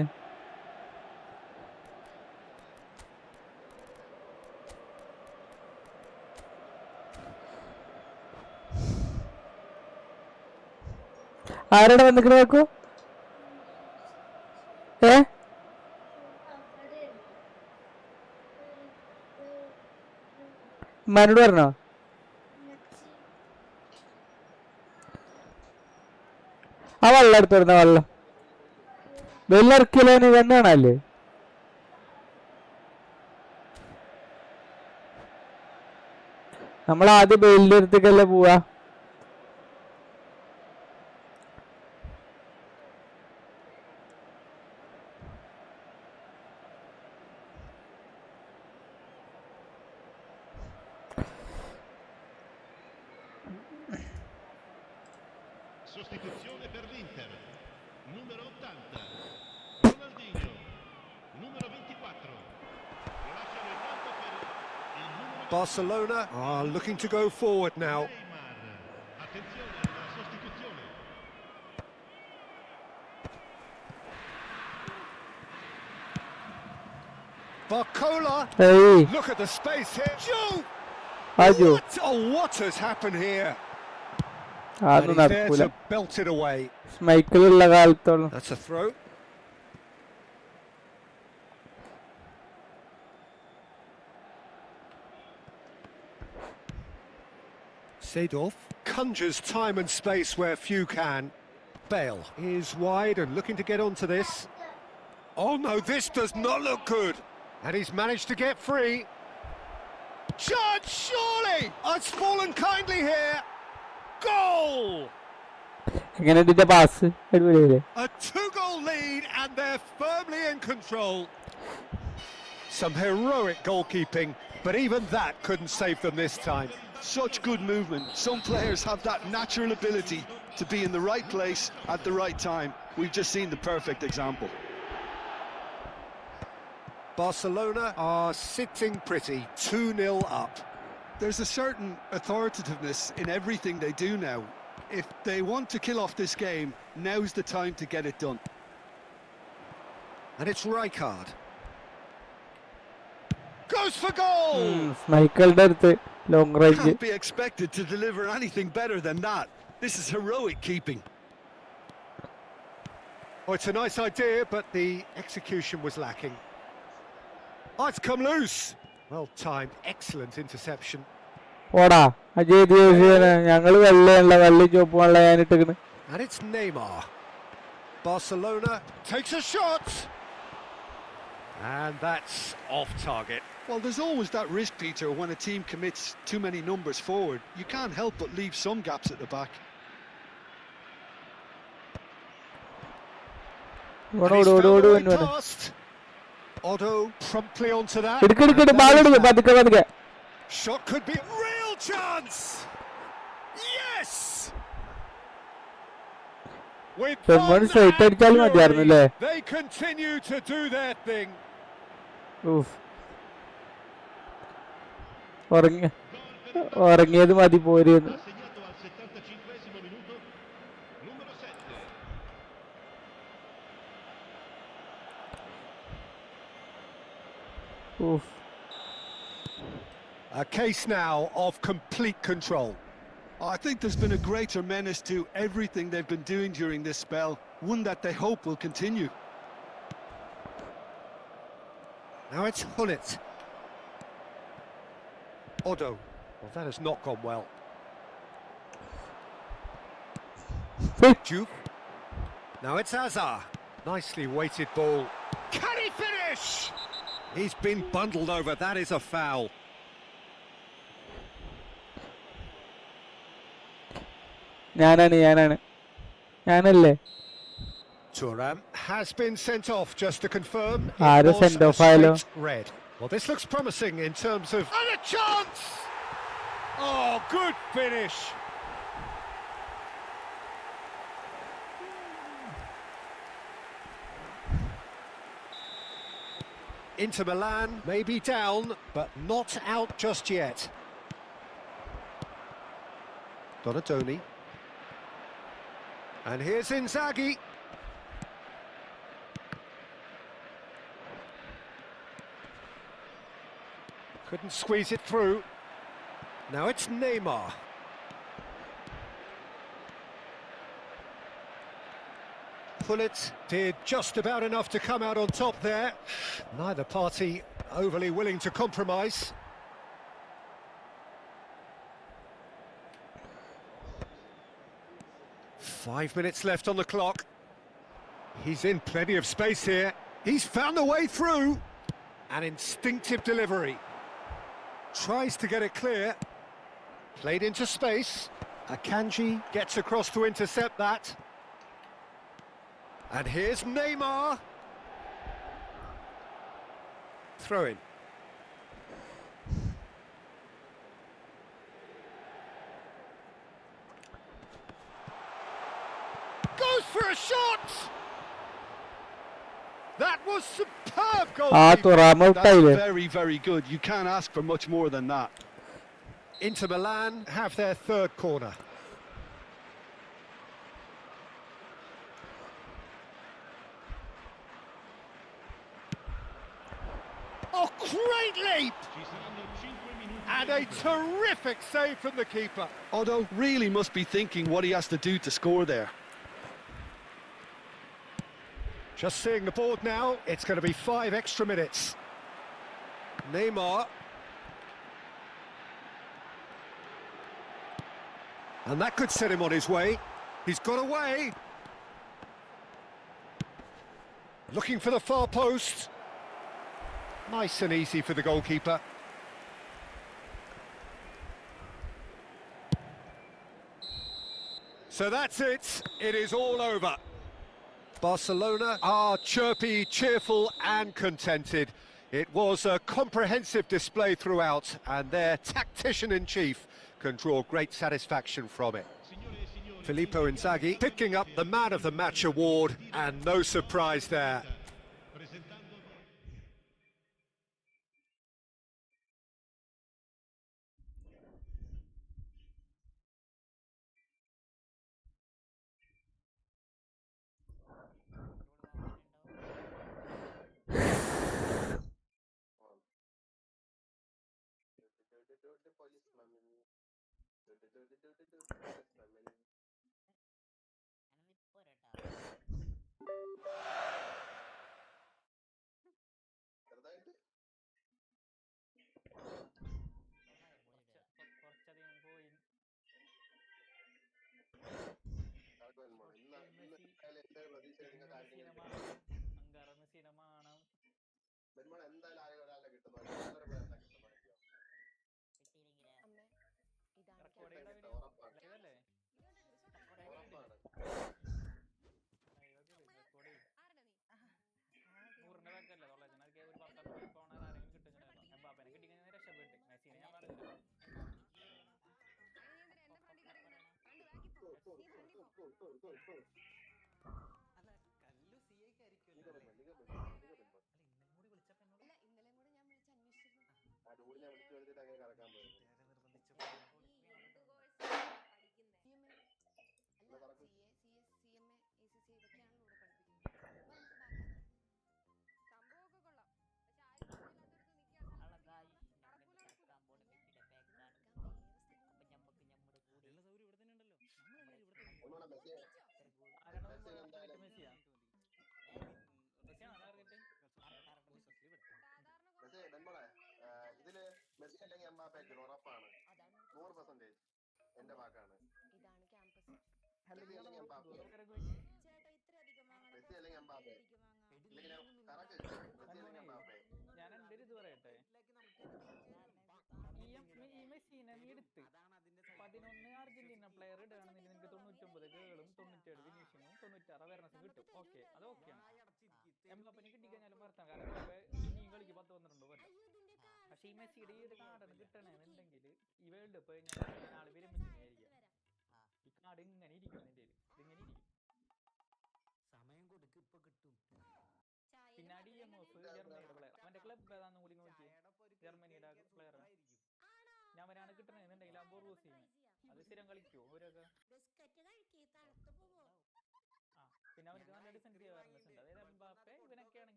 ആരോടെ വന്നിക്കണ നോക്കൂ? മനോട് പറഞ്ഞോ? വെള്ളം എടുത്തിരുന്ന വെള്ളം വെള്ളിറക്കിയല്ലോ കണ്ണാണല്ലേ നമ്മൾ ആദ്യം ബെയിലിന്റെ അടുത്തേക്കല്ലേ പോവാ Sostituzione per l'Inter. Numero 80. Ronaldinho. Numero 24. Lo lasciano in campo per il numero Barcelona are looking to go forward now. Neymar. Attenzione alla sostituzione. Barcola, ഏയ് look at the space here. Joe! ആജോ What has happened here? And അതൊന്നും he's there നടക്കൂല to belt it away. മൈക്കിളുള്ള കാലത്തോളം That's a throw. Seedorf conjures time and space where few can. Bale is wide and looking to get onto this. Oh no, this does not look good. And he's managed to get free. Chance, surely! Oh, it's fallen kindly here. Goal! എങ്ങനെ ഇതിന്റെ pass അടിപൊളിയല്ലേ A 2-goal lead and they're firmly in control. Some heroic goalkeeping, but even that couldn't save them this time. Such good movement. Some players have that natural ability to be in the right place at the right time. We've just seen the perfect example. Barcelona are sitting pretty, 2-0 up. There's a certain authoritativeness in everything they do now. If they want to kill off this game, now's the time to get it done. And it's Rijkaard. Goes for goal! മൈക്കിളുടെ അടുത്ത് long range Can't be expected to deliver anything better than that. This is heroic keeping. Oh, it's a nice idea, but the execution was lacking. Oh, it's come loose. Well timed, excellent interception. ഓടാ അജയ് ദിവസേന ഞങ്ങള് വെള്ളയുള്ള വെള്ളി ചുവപ്പ് വെള്ള ഞാനിട്ടിക്കണ് And it's Neymar. Barcelona takes a shot. And that's off target. Well, there's always that risk, Peter, when a team commits too many numbers forward. You can't help but leave some gaps at the back. And he's found the way past. Otto promptly onto that. എടുക്കെടുക്കെടു And that ball is എടുക്ക that. പതുക്കെ പതുക്കെ Shot could be real chance. Yes. With Someone fun straight and അടിച്ചാലും മതിയായിരുന്നു fury, അല്ലേ? they continue to do their thing. ഊഫ്. ഉറങ്ങിയത് മതി പോരുന്നു segnato al 75esimo minuto. Numero 7. ഊഫ്. A case now of complete control. I think there's been a greater menace to everything they've been doing during this spell, one that they hope will continue. Now it's Hullet. Otto. Well, that has not gone well. Juke. Now it's Azar. Nicely weighted ball. Can he finish? He's been bundled over. That is a foul. ഞാനല്ലേ Thuram has been sent off, just to confirm. ആര് It was sent a off ആയാലോ? straight red. Well, this looks promising in terms of... And a chance! Oh, good finish. Inter Milan may be down, but not out just yet. Donatoni. And here's Inzaghi. Couldn't squeeze it through. Now it's Neymar. Pullet did just about enough to come out on top there. Neither party overly willing to compromise. 5 minutes left on the clock. He's in plenty of space here. He's found a way through. An instinctive delivery. Tries to get it clear. Played into space. Akanji gets across to intercept that. And here's Neymar. Throw in. Goes for a shot! That was superb goalkeeping. That's very, very good. You can't ask for much more than that. Inter Milan have their third corner. Oh, great leap! And a terrific save from the keeper. Otto really must be thinking what he has to do to score there. Just seeing the board now, it's going to be 5 extra minutes. Neymar. And that could set him on his way. He's got away. Looking for the far post. Nice and easy for the goalkeeper. So that's it. It is all over. Barcelona are chirpy, cheerful and contented. It was a comprehensive display throughout, and their tactician-in-chief can draw great satisfaction from it. Filippo Inzaghi picking up the Man of the Match award, and no surprise there.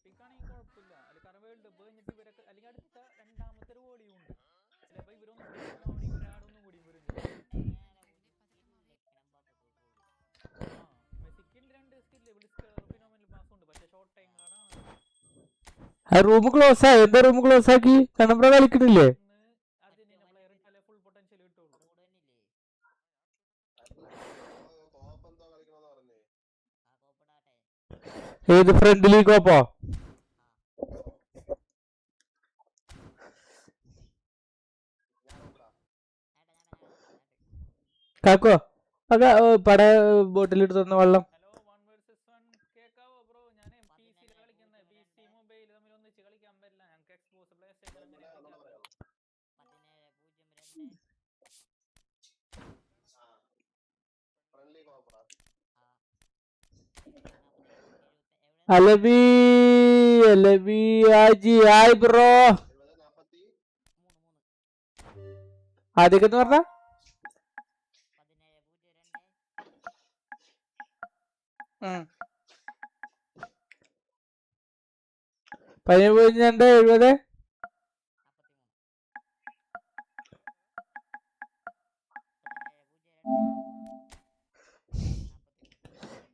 കളിപ്പിക്കുകയാണെങ്കിൽ കുഴപ്പമില്ല. അല്ല കാരണം world cup കഴിഞ്ഞിട്ട് ഇവരൊക്കെ അല്ലെങ്കിൽ അടുത്ത രണ്ടാമത്തെ ഒരു വോളിയും ഉണ്ട്. ചിലപ്പോൾ ഇവരൊന്നും കൂടി ആവണി ഒരാളൊന്നും കൂടി വരും. മെസ്സിക്ക് 2 സ്കില്ല് ഫിനോമിനൽ പാസ് ഉണ്ട്, പക്ഷെ ഷോർട്ട് ടൈം കാർഡാണ്. റൂം ക്ലോസ് ആയി. എന്താ റൂം ക്ലോസ് ആക്കി? കണ്ണമ്പ്ര കളിക്കണില്ലേ? അർജന്റീന പ്ലെയർ ചില ഫുൾ പൊട്ടൻഷ്യൽ കിട്ടുള്ളൂ. ഏത് ഫ്രണ്ട്ലി കോപ്പോ? കാക്കോ അക പട ബോട്ടിലിട്ട് തന്ന വെള്ളം. ഹലോ 1 vs 1 കേക്കാവോ ബ്രോ? ഞാൻ PC കളിക്കുന്നത്. PC മൊബൈൽ തമ്മിൽ ഒന്നിച്ച് കളിക്കാൻ പറ്റില്ല. ഞങ്ങൾക്ക് എക്സ്പോസ് പ്ലേ സ്റ്റേഷൻ അങ്ങനെ അലബി അലബി ആജി ആയി ബ്രോ. ആദ്യൊക്കെ പറഞ്ഞ 17.70.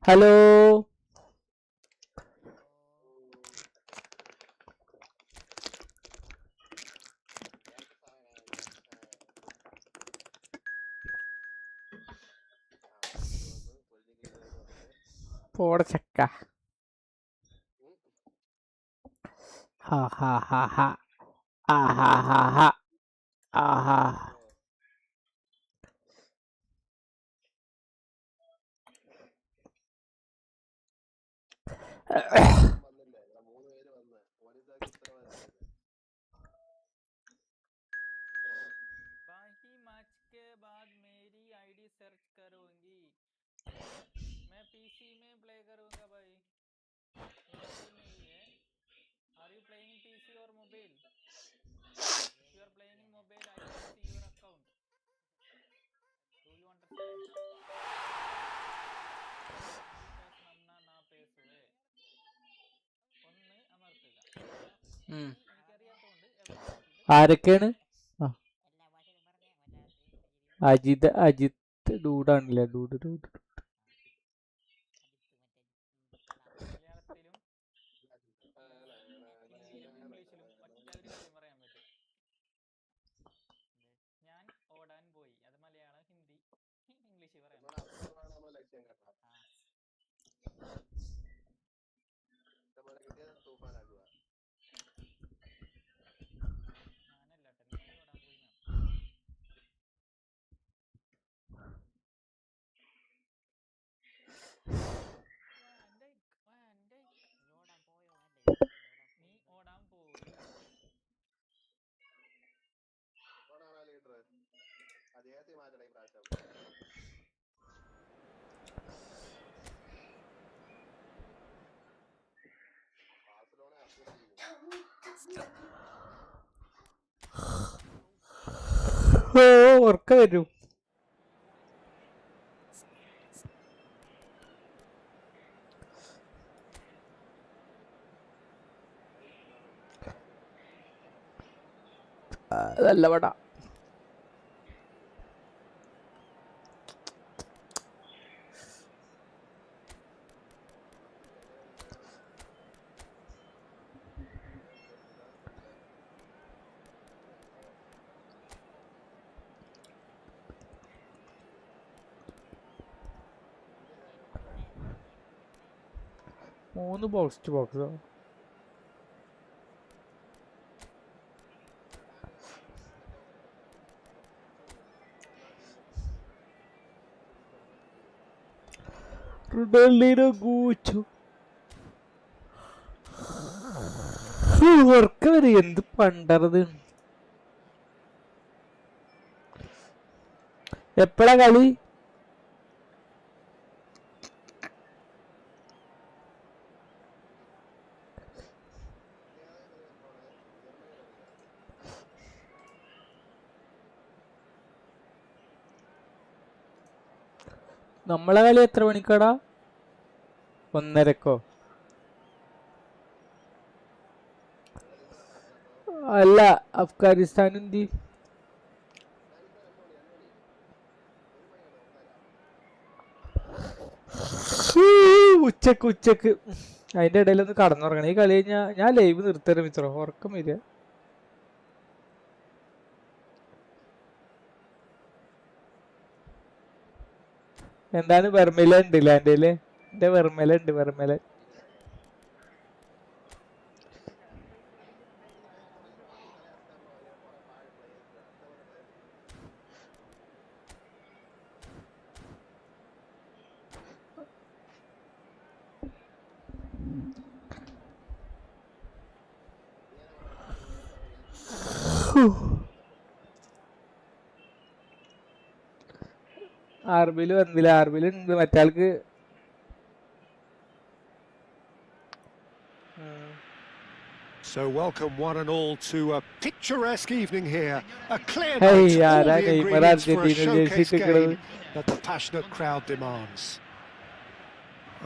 ഹലോ പോട ചക്ക. ഹാ ഹാ ഹാ ഹാ ആ ഹാ ഹാ ഹാ ആഹാ. बाकी मैच के बाद मेरी आईडी सर्च करूंगी. मैं पीसी में प्ले करूंगा भाई. मोबाइल नहीं है. Are you playing in PC और mobile? If you are playing in mobile, I can see your account. Do you understand? നന്നാ നാ പേസുവേ. ഒന്ന് അമർത്തുക. എനിക്കറിയാത്തോണ്ട് ആരൊക്കെയാണ്? അജിത്ത് ഡൂഡാണല്ലേ? ഡൂഡ് മലയാളത്തിലും ഹിന്ദിയിലും ഇംഗ്ലീഷിലും ഒറ്റ ഒരു കാര്യം പറയാൻ പറ്റും. ഞാൻ ഓടാൻ പോയി. അത് മലയാളം, ഹിന്ദി, ഇംഗ്ലീഷ് പറയാൻ പറ്റും. നീ ഓടാൻ പോയി. ഉറക്ക വരും. നല്ല പട. മൂന്ന് ബോക്സ് ടു ബോക്സോ? ഉറക്ക വരും. എന്ത് പണ്ടറത്. എപ്പഴാ കളി? നമ്മളെ കളി എത്ര മണിക്കാടാ? 1:30. അല്ല അഫ്ഗാനിസ്ഥാൻ എന്തി ഉച്ചക്ക് അതിന്റെ ഇടയിലൊന്ന് കടന്നുറങ്ങണം. ഈ കളി കഴിഞ്ഞാൽ ഞാൻ ലൈവ് നിർത്തരുത് മിത്രോ, ഉറക്കം വരിക. എന്താണ് വെർമില ഉണ്ടല്ല എന്റെ വെർമില ഉണ്ട്. ആർബിയിൽ വന്നില്ല. ആർബിയിൽ ഉണ്ട് മറ്റാൾക്ക്. So welcome one and all to a picturesque evening here. A clear Hey, night, all yaar, the Neymar ingredients for a Argentina showcase jersey game that the passionate crowd demands.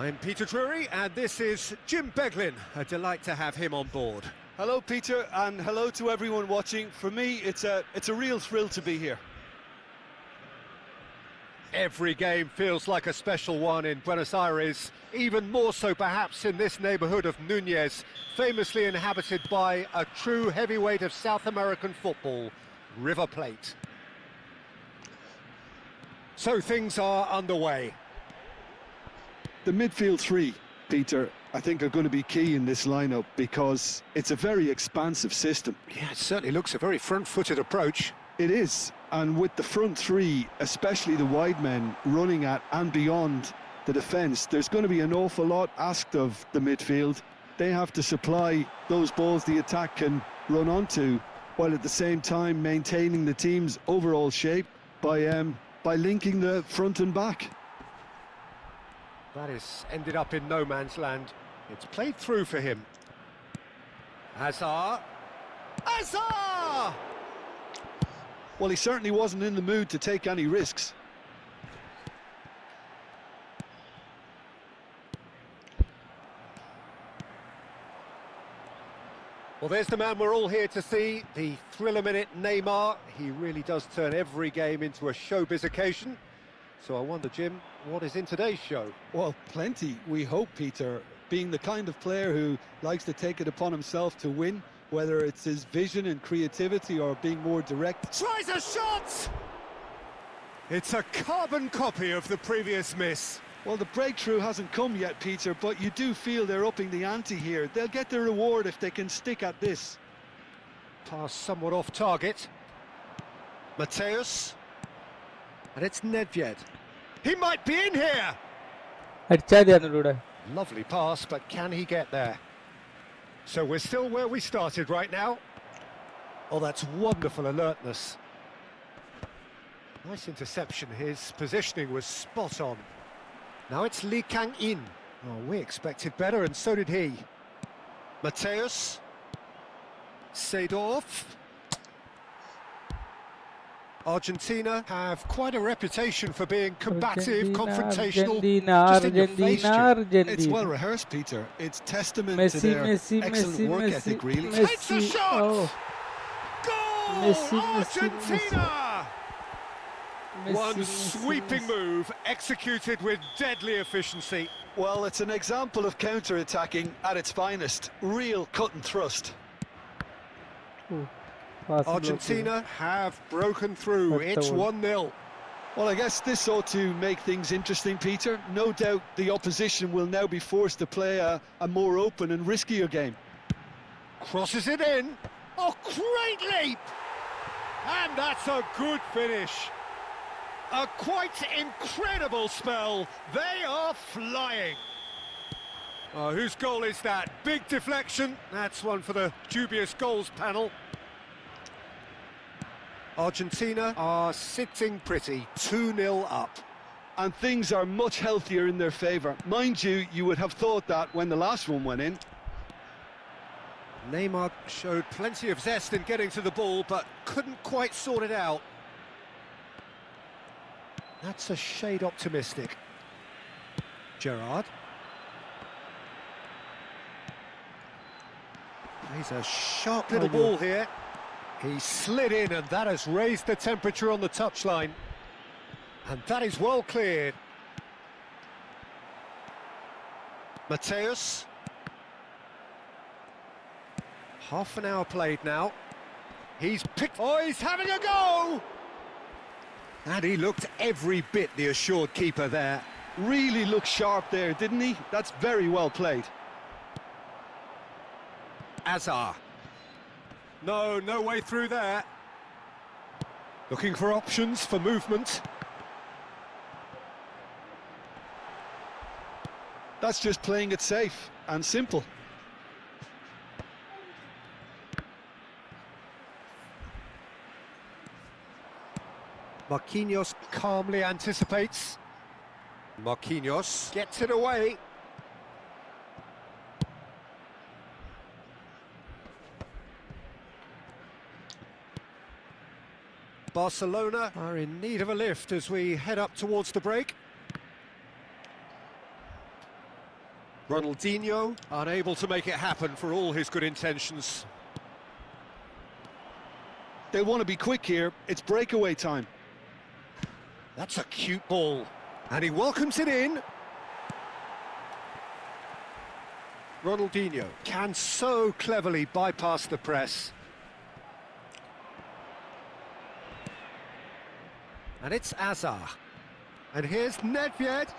I'm Peter Drury and this is Jim Beglin. A delight to have him on board. Hello, Peter, and hello to everyone watching. For me, it's a real thrill to be here. Every game feels like a special one in Buenos Aires, even more so perhaps in this neighbourhood of Núñez, famously inhabited by a true heavyweight of South American football, River Plate. So things are underway. The midfield three, Peter, I think are going to be key in this lineup because it's a very expansive system. Yeah, it certainly looks a very front-footed approach. It is, and with the front three, especially the wide men running at and beyond the defence, there's going to be an awful lot asked of the midfield. They have to supply those balls the attack can run onto, while at the same time maintaining the team's overall shape by linking the front and back. That has ended up in no man's land. It's played through for him. Azar! Well, he certainly wasn't in the mood to take any risks. Well, there's the man we're all here to see, the thriller-minute Neymar. He really does turn every game into a showbiz occasion. So I wonder, Jim, what is in today's show? Well, plenty, we hope, Peter. Being the kind of player who likes to take it upon himself to win, whether it's his vision and creativity or being more direct. Tries a shot! It's a carbon copy of the previous miss. Well, the breakthrough hasn't come yet, Peter, but you do feel they're upping the ante here. They'll get their reward if they can stick at this. Pass somewhat off target. Mateus. And it's Nedved. He might be in here! Lovely pass, but can he get there? So we're still where we started right now. Oh, that's wonderful alertness. Nice interception. His positioning was spot on. Now it's Lee Kang-in. Oh, we expected better, and so did he. Mateus. Seedorf. Argentina have quite a reputation for being combative, confrontational, just in your face, Jim. It's well rehearsed, Peter. It's testament to Messi, their excellent work ethic, really. Takes a shot! Oh. Goal! Argentina! One sweeping move, executed with deadly efficiency. Well, it's an example of counter-attacking at its finest. Real cut and thrust. Argentina have broken through. It's 1-0. Well, I guess this ought to make things interesting, Peter. No doubt the opposition will now be forced to play a more open and riskier game. Crosses it in. Oh, great leap! And that's a good finish. A quite incredible spell. They are flying. Oh, whose goal is that? Big deflection. That's one for the dubious goals panel. Argentina are sitting pretty, 2-0 up. And things are much healthier in their favour. Mind you, you would have thought that when the last one went in. Neymar showed plenty of zest in getting to the ball, but couldn't quite sort it out. That's a shade optimistic. Gerrard. Plays a sharp little ball here. He slid in, and that has raised the temperature on the touchline. And that is well cleared. Mateus. Half an hour played now. He's picked... Oh, he's having a go! And he looked every bit the assured keeper there. Really looked sharp there, didn't he? That's very well played. Azar. No way through there. Looking for options for movement. That's just playing it safe and simple. Marquinhos calmly anticipates. Marquinhos gets it away. Barcelona are in need of a lift as we head up towards the break. Ronaldinho unable to make it happen for all his good intentions. They want to be quick here. It's breakaway time. That's a cute ball. And he welcomes it in. Ronaldinho can so cleverly bypass the press. And it's Azar. And here's Nedved.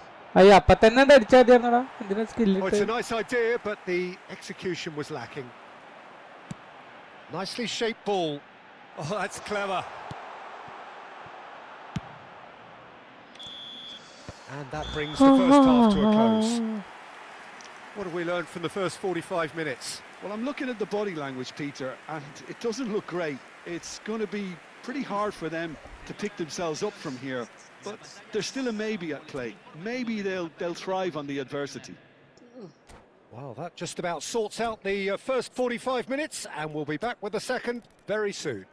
അയ്യ അപ്പൊ തന്നെ അടിച്ചാൽ മതിയായിരുന്നടാ, എന്തിനാ Oh, it's a സ്കില്ലിട്ട്? nice idea, but the execution was lacking. Nicely shaped ball. Oh, that's clever. And that brings the first half to a close. What have we learned from the first 45 minutes? Well, I'm looking at the body language, Peter, and it doesn't look great. It's going to be pretty hard for them to pick themselves up from here, but there's still a maybe at play. Maybe they'll thrive on the adversity. Well, that just about sorts out the first 45 minutes, and we'll be back with the second very soon.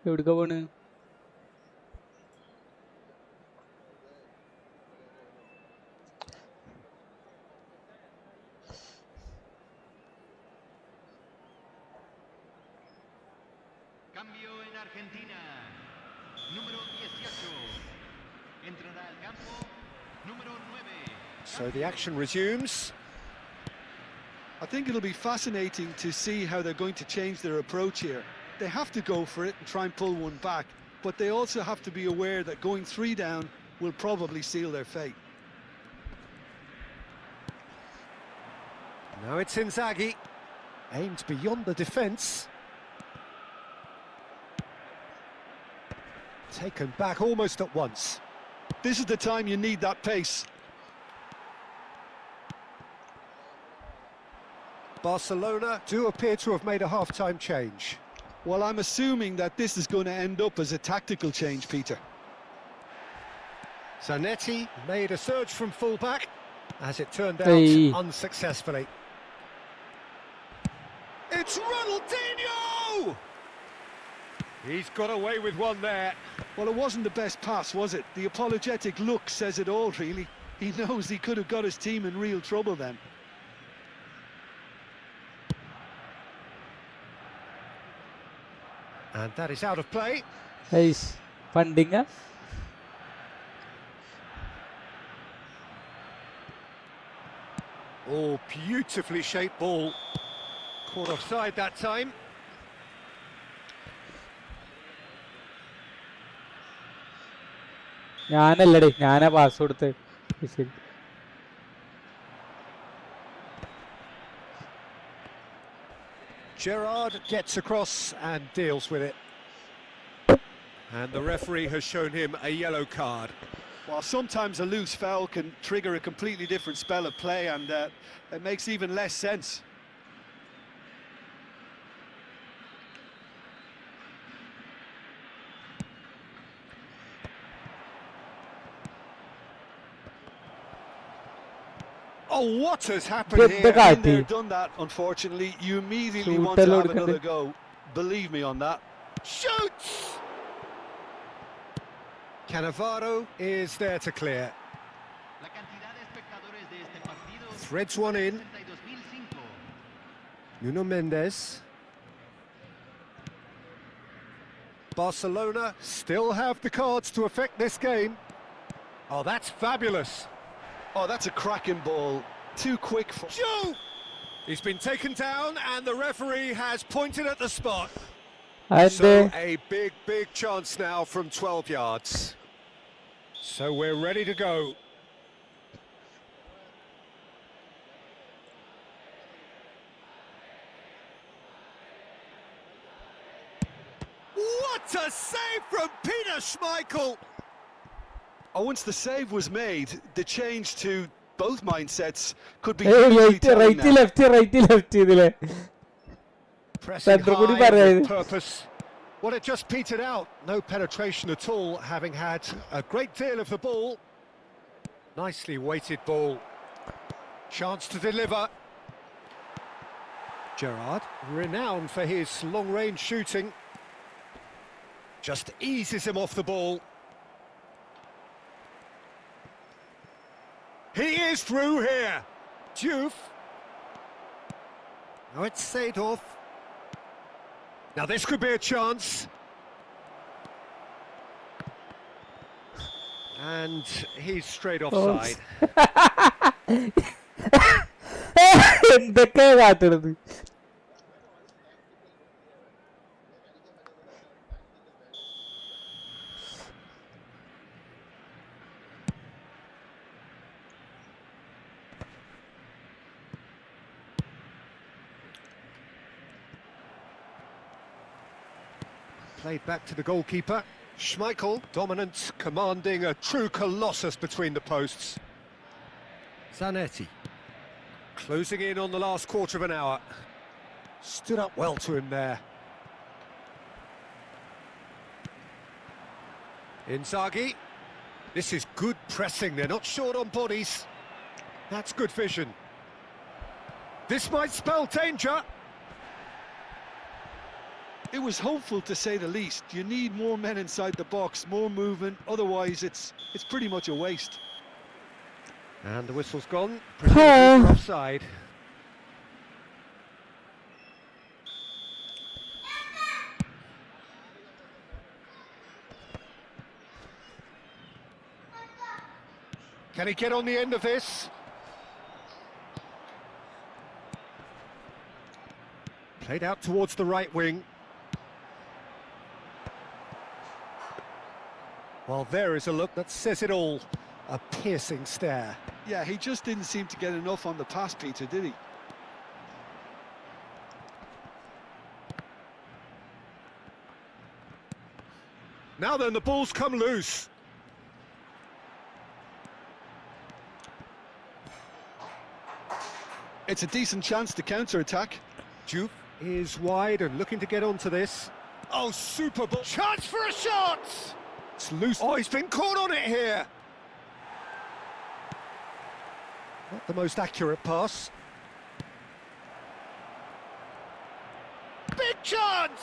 എവിടുക്ക പോണ്? Cambio en Argentina. Número 18. Entrará al campo. Número 9. So the action resumes. I think it'll be fascinating to see how they're going to change their approach here. They have to go for it and try and pull one back, but they also have to be aware that going 3 down will probably seal their fate. Now it's Inzaghi. Aimed beyond the defence. Taken back almost at once. This is the time you need that pace. Barcelona do appear to have made a half-time change. Well, I'm assuming that this is going to end up as a tactical change, Peter. Zanetti made a surge from full-back, as it turned out Hey. unsuccessfully. It's Ronaldinho! He's got away with one there. Well, it wasn't the best pass, was it? The apologetic look says it all, really. He knows he could have got his team in real trouble then. And that is out of play. ഐസ് ഫണ്ടിങ്. Oh, beautifully shaped ball. Caught offside that time. ഞാനല്ലടേ, ഞാനാ pass കൊടുത്ത്. ശരി. Gerrard gets across and deals with it. And the referee has shown him a yellow card. Well, sometimes a loose foul can trigger a completely different spell of play, and it makes even less sense. Oh, what has happened Get the here? guy. Been there, done that, unfortunately. You immediately Shoot want to have alone, another can go. Believe me on that. Shoots! Cannavaro is there to clear. La cantidad de espectadores de este partido Threads one in. 62.005. Nuno Mendes. Barcelona still have the cards to affect this game. Oh, that's fabulous. Oh, that's a cracking ball. Too quick for... Joe! He's been taken down and the referee has pointed at the spot. And So a big chance now from 12 yards. So we're ready to go. What a save from Peter Schmeichel! Oh, once the save was made, the change to both mindsets could be hey, hugely right telling now. left ഇതിലെ Pressing Central കൂടി high പറയാം. with purpose. Well, it just petered out. No penetration at all, having had a great deal of the ball. Nicely weighted ball. Chance to deliver. Gerrard, renowned for his long-range shooting, just eases him off the ball. He is through here. Diouf. Now it's Seedorf. Now this could be a chance. And he's straight offside. എന്തൊക്കെയാ കാട്ടണത് Played back to the goalkeeper. Schmeichel, dominant, commanding, a true colossus between the posts. Zanetti, closing in on the last quarter of an hour. Stood up well to him there. Inzaghi. This is good pressing, they're not short on bodies. That's good vision. This might spell danger. It was hopeful, to say the least. You need more men inside the box, more movement, otherwise it's pretty much a waste. And the whistle's gone, presumably for offside. Can he get on the end of this? Played out towards the right wing. Well, there is a look that says it all. A piercing stare. Yeah, he just didn't seem to get enough on the pass, Peter, did he? Now then, the ball's come loose. It's a decent chance to counter-attack. Diouf is wide and looking to get onto this. Oh, super ball. Chance for a shot! It's loose. Oh, he's been caught on it here. Not the most accurate pass. Big chance!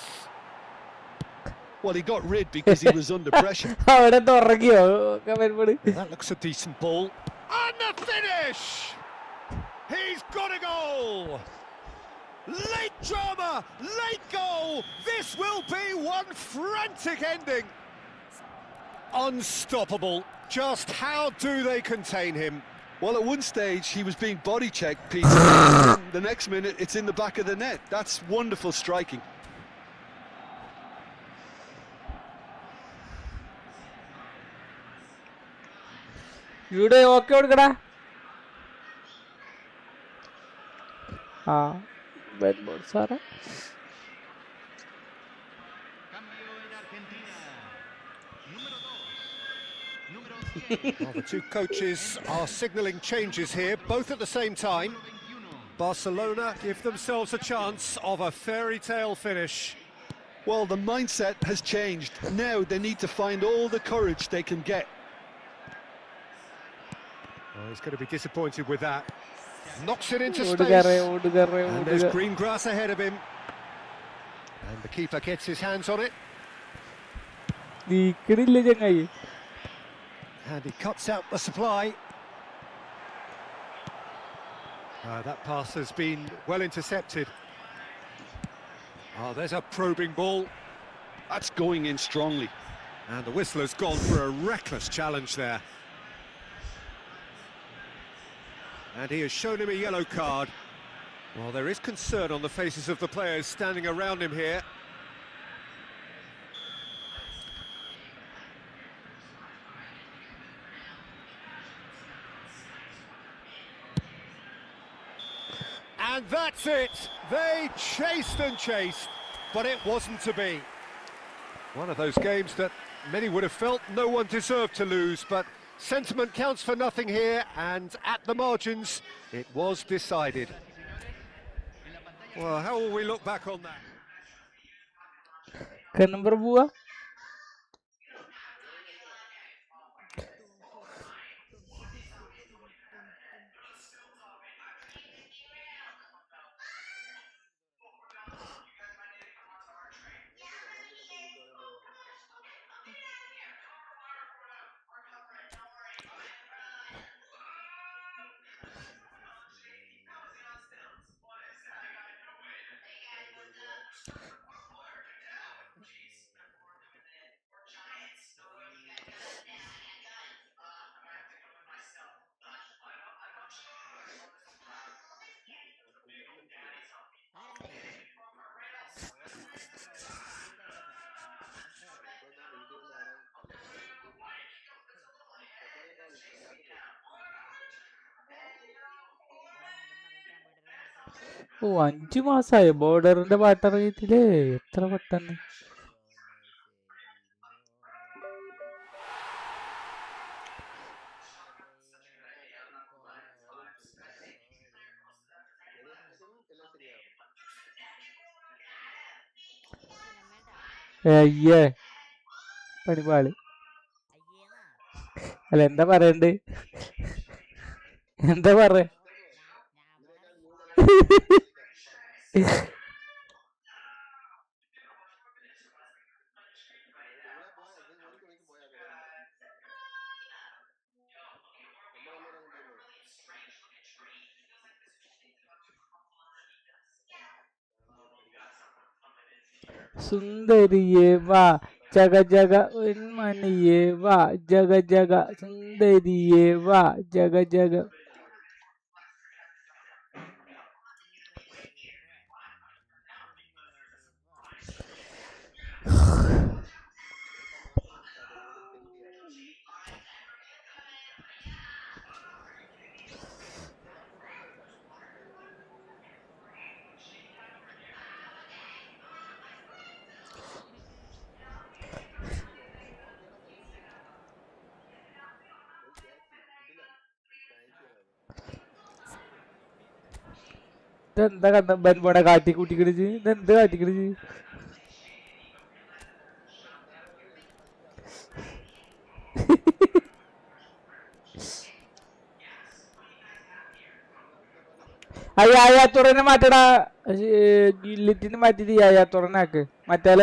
Well, he got rid because he was under pressure. അവിടെ തുറങ്ങിയോ comment That looks a decent ball. And the finish! He's got a goal! Late drama, late goal! This will be one frantic ending! Unstoppable. Just how do they contain him? Well, at one stage, he was being body-checked, Peter. The next minute, it's in the back of the net. That's wonderful striking. ഇവിടെ okay കൊടുക്കടാ ആ സാറേ Cambio en Argentina. Número 2. Número 10. Well, the two coaches are signalling changes here, both at the same time. 21. Barcelona give themselves a chance of a fairy tale finish. Well, the mindset has changed. Now they need to find all the courage they can get. Oh, he's going to be disappointed with that. Knocks it into ഓടുകാരെ space. ഓടുകാരെ And there's green grass ahead of him. And the keeper gets his hands on it. നീക്കണില്ല ചങ്ങായി And he cuts out the supply. That pass has been well intercepted. Oh, there's a probing ball. That's going in strongly. And the whistle has gone for a reckless challenge there. And he has shown him a yellow card. Well, there is concern on the faces of the players standing around him here. And that's it! They chased and chased, but it wasn't to be. One of those games that many would have felt no one deserved to lose, but sentiment counts for nothing here, and at the margins, it was decided. Well, how will we look back on that? Ke number buah? ഓ 5 മാസമായോ ബോർഡറിന്റെ പാട്ട് ഇറങ്ങിയിട്ടില്ലേ? എത്ര പെട്ടെന്ന്. അയ്യേ പണിപാള്. അല്ല എന്താ പറയണ്ട്? എന്താ പറ? സുന്ദരിയേ വാ ജഗ ജഗ മണിയേ വാ ജഗ ജഗ സുന്ദരിയേ വാ ജഗ ജഗ. ഇതെന്താ കണ്ട ബൻപോടെ കാട്ടി കൂട്ടിക്കിടിച്ച്? ഇതെന്ത് കാട്ടിക്കിടിച്ച്? അയ്യാത്തുറനെ മാറ്റടാ, ഗില്ലിറ്റിന് മാറ്റിട്ട് അയ്യാത്തുറനാക്ക്. മറ്റേ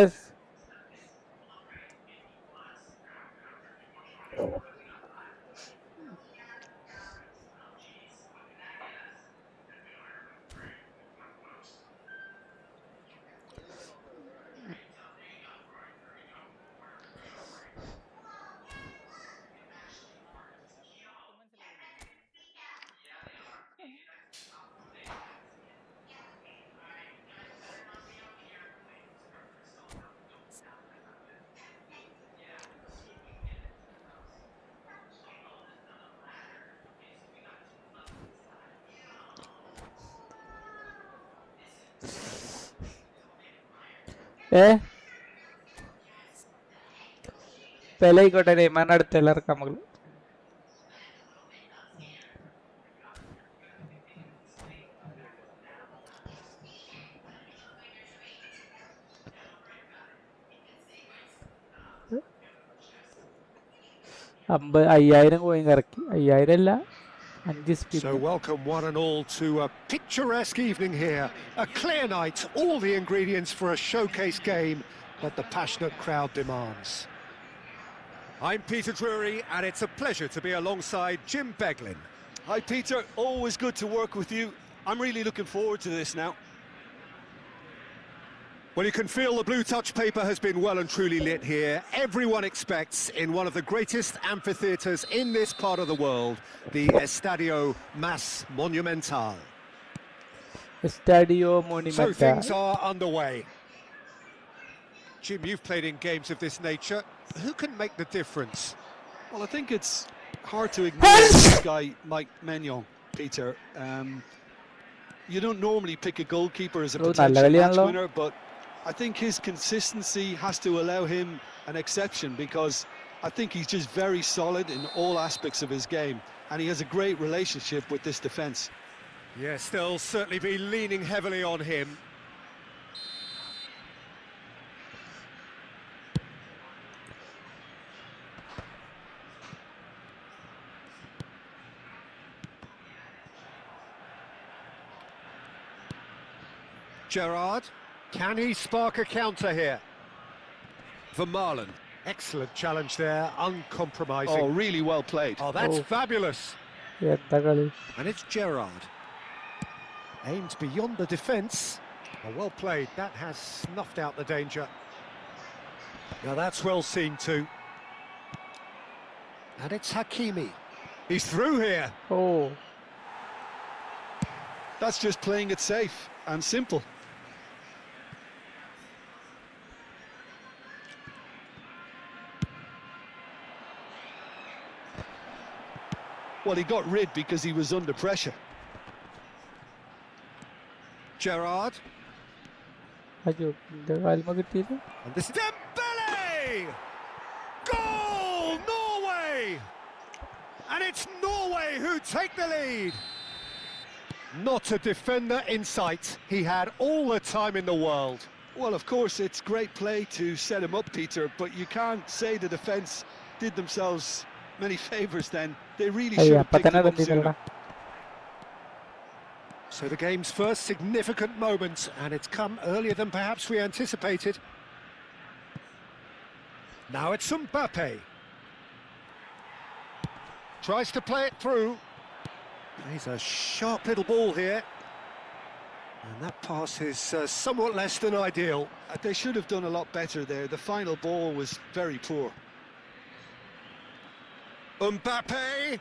പെലായിക്കോട്ടെ, നെയ്മാറിന്റെ അടുത്ത് എല്ലാം ഇറക്കാം മകള്. അമ്പത് 5000 കോയിൻ ഇറക്കി. 5000 അല്ല, 5 spin. So welcome one and all to a picturesque evening here. A clear night, all the ingredients for a showcase game that the passionate crowd demands. I'm Peter Drury, and it's a pleasure to be alongside Jim Beglin. Hi, Peter. Always good to work with you. I'm really looking forward to this now. Well, you can feel the blue touch paper has been well and truly lit here. Everyone expects, in one of the greatest amphitheatres in this part of the world, the Estadio Mas Monumental. Estadio So Monumental. things are underway. Jim, you've played in games of this nature. Who can make the difference? Well, I think it's hard to ignore this guy, Mike Maignan, Peter. You don't normally pick a goalkeeper as a Oh, potential നല്ല match കളിയാണല്ലോ. winner, but I think his consistency has to allow him an exception, because I think he's just very solid in all aspects of his game, and he has a great relationship with this defence. Yes, they'll certainly be leaning heavily on him. Gerrard, can he spark a counter here? Vermaelen, excellent challenge there, uncompromising. Oh, really well played. Oh, that's Oh. fabulous. എന്താ കളി. And it's Gerrard. Aimed beyond the defence. Oh, well played, that has snuffed out the danger. Now that's well seen too. And it's Hakimi. He's through here. Oh. That's just playing it safe and simple. Well, he got rid because he was under pressure. Gerrard. അയ്യോ എന്റെ കാൽമ കിട്ടിയത്. And this is Dembele! Goal! Norway! And it's Norway who take the lead. Not a defender in sight. He had all the time in the world. Well, of course, it's great play to set him up, Peter, but you can't say the defence did themselves many favours then. They really അയ്യോ should have അപ്പൊ picked തന്നെ him up തന്നില്ലടാ. sooner. So the game's first significant moment, and it's come earlier than perhaps we anticipated. Now it's Mbappe. Tries to play it through. He's a sharp little ball here. And that pass is somewhat less than ideal. They should have done a lot better there. The final ball was very poor. Mbappe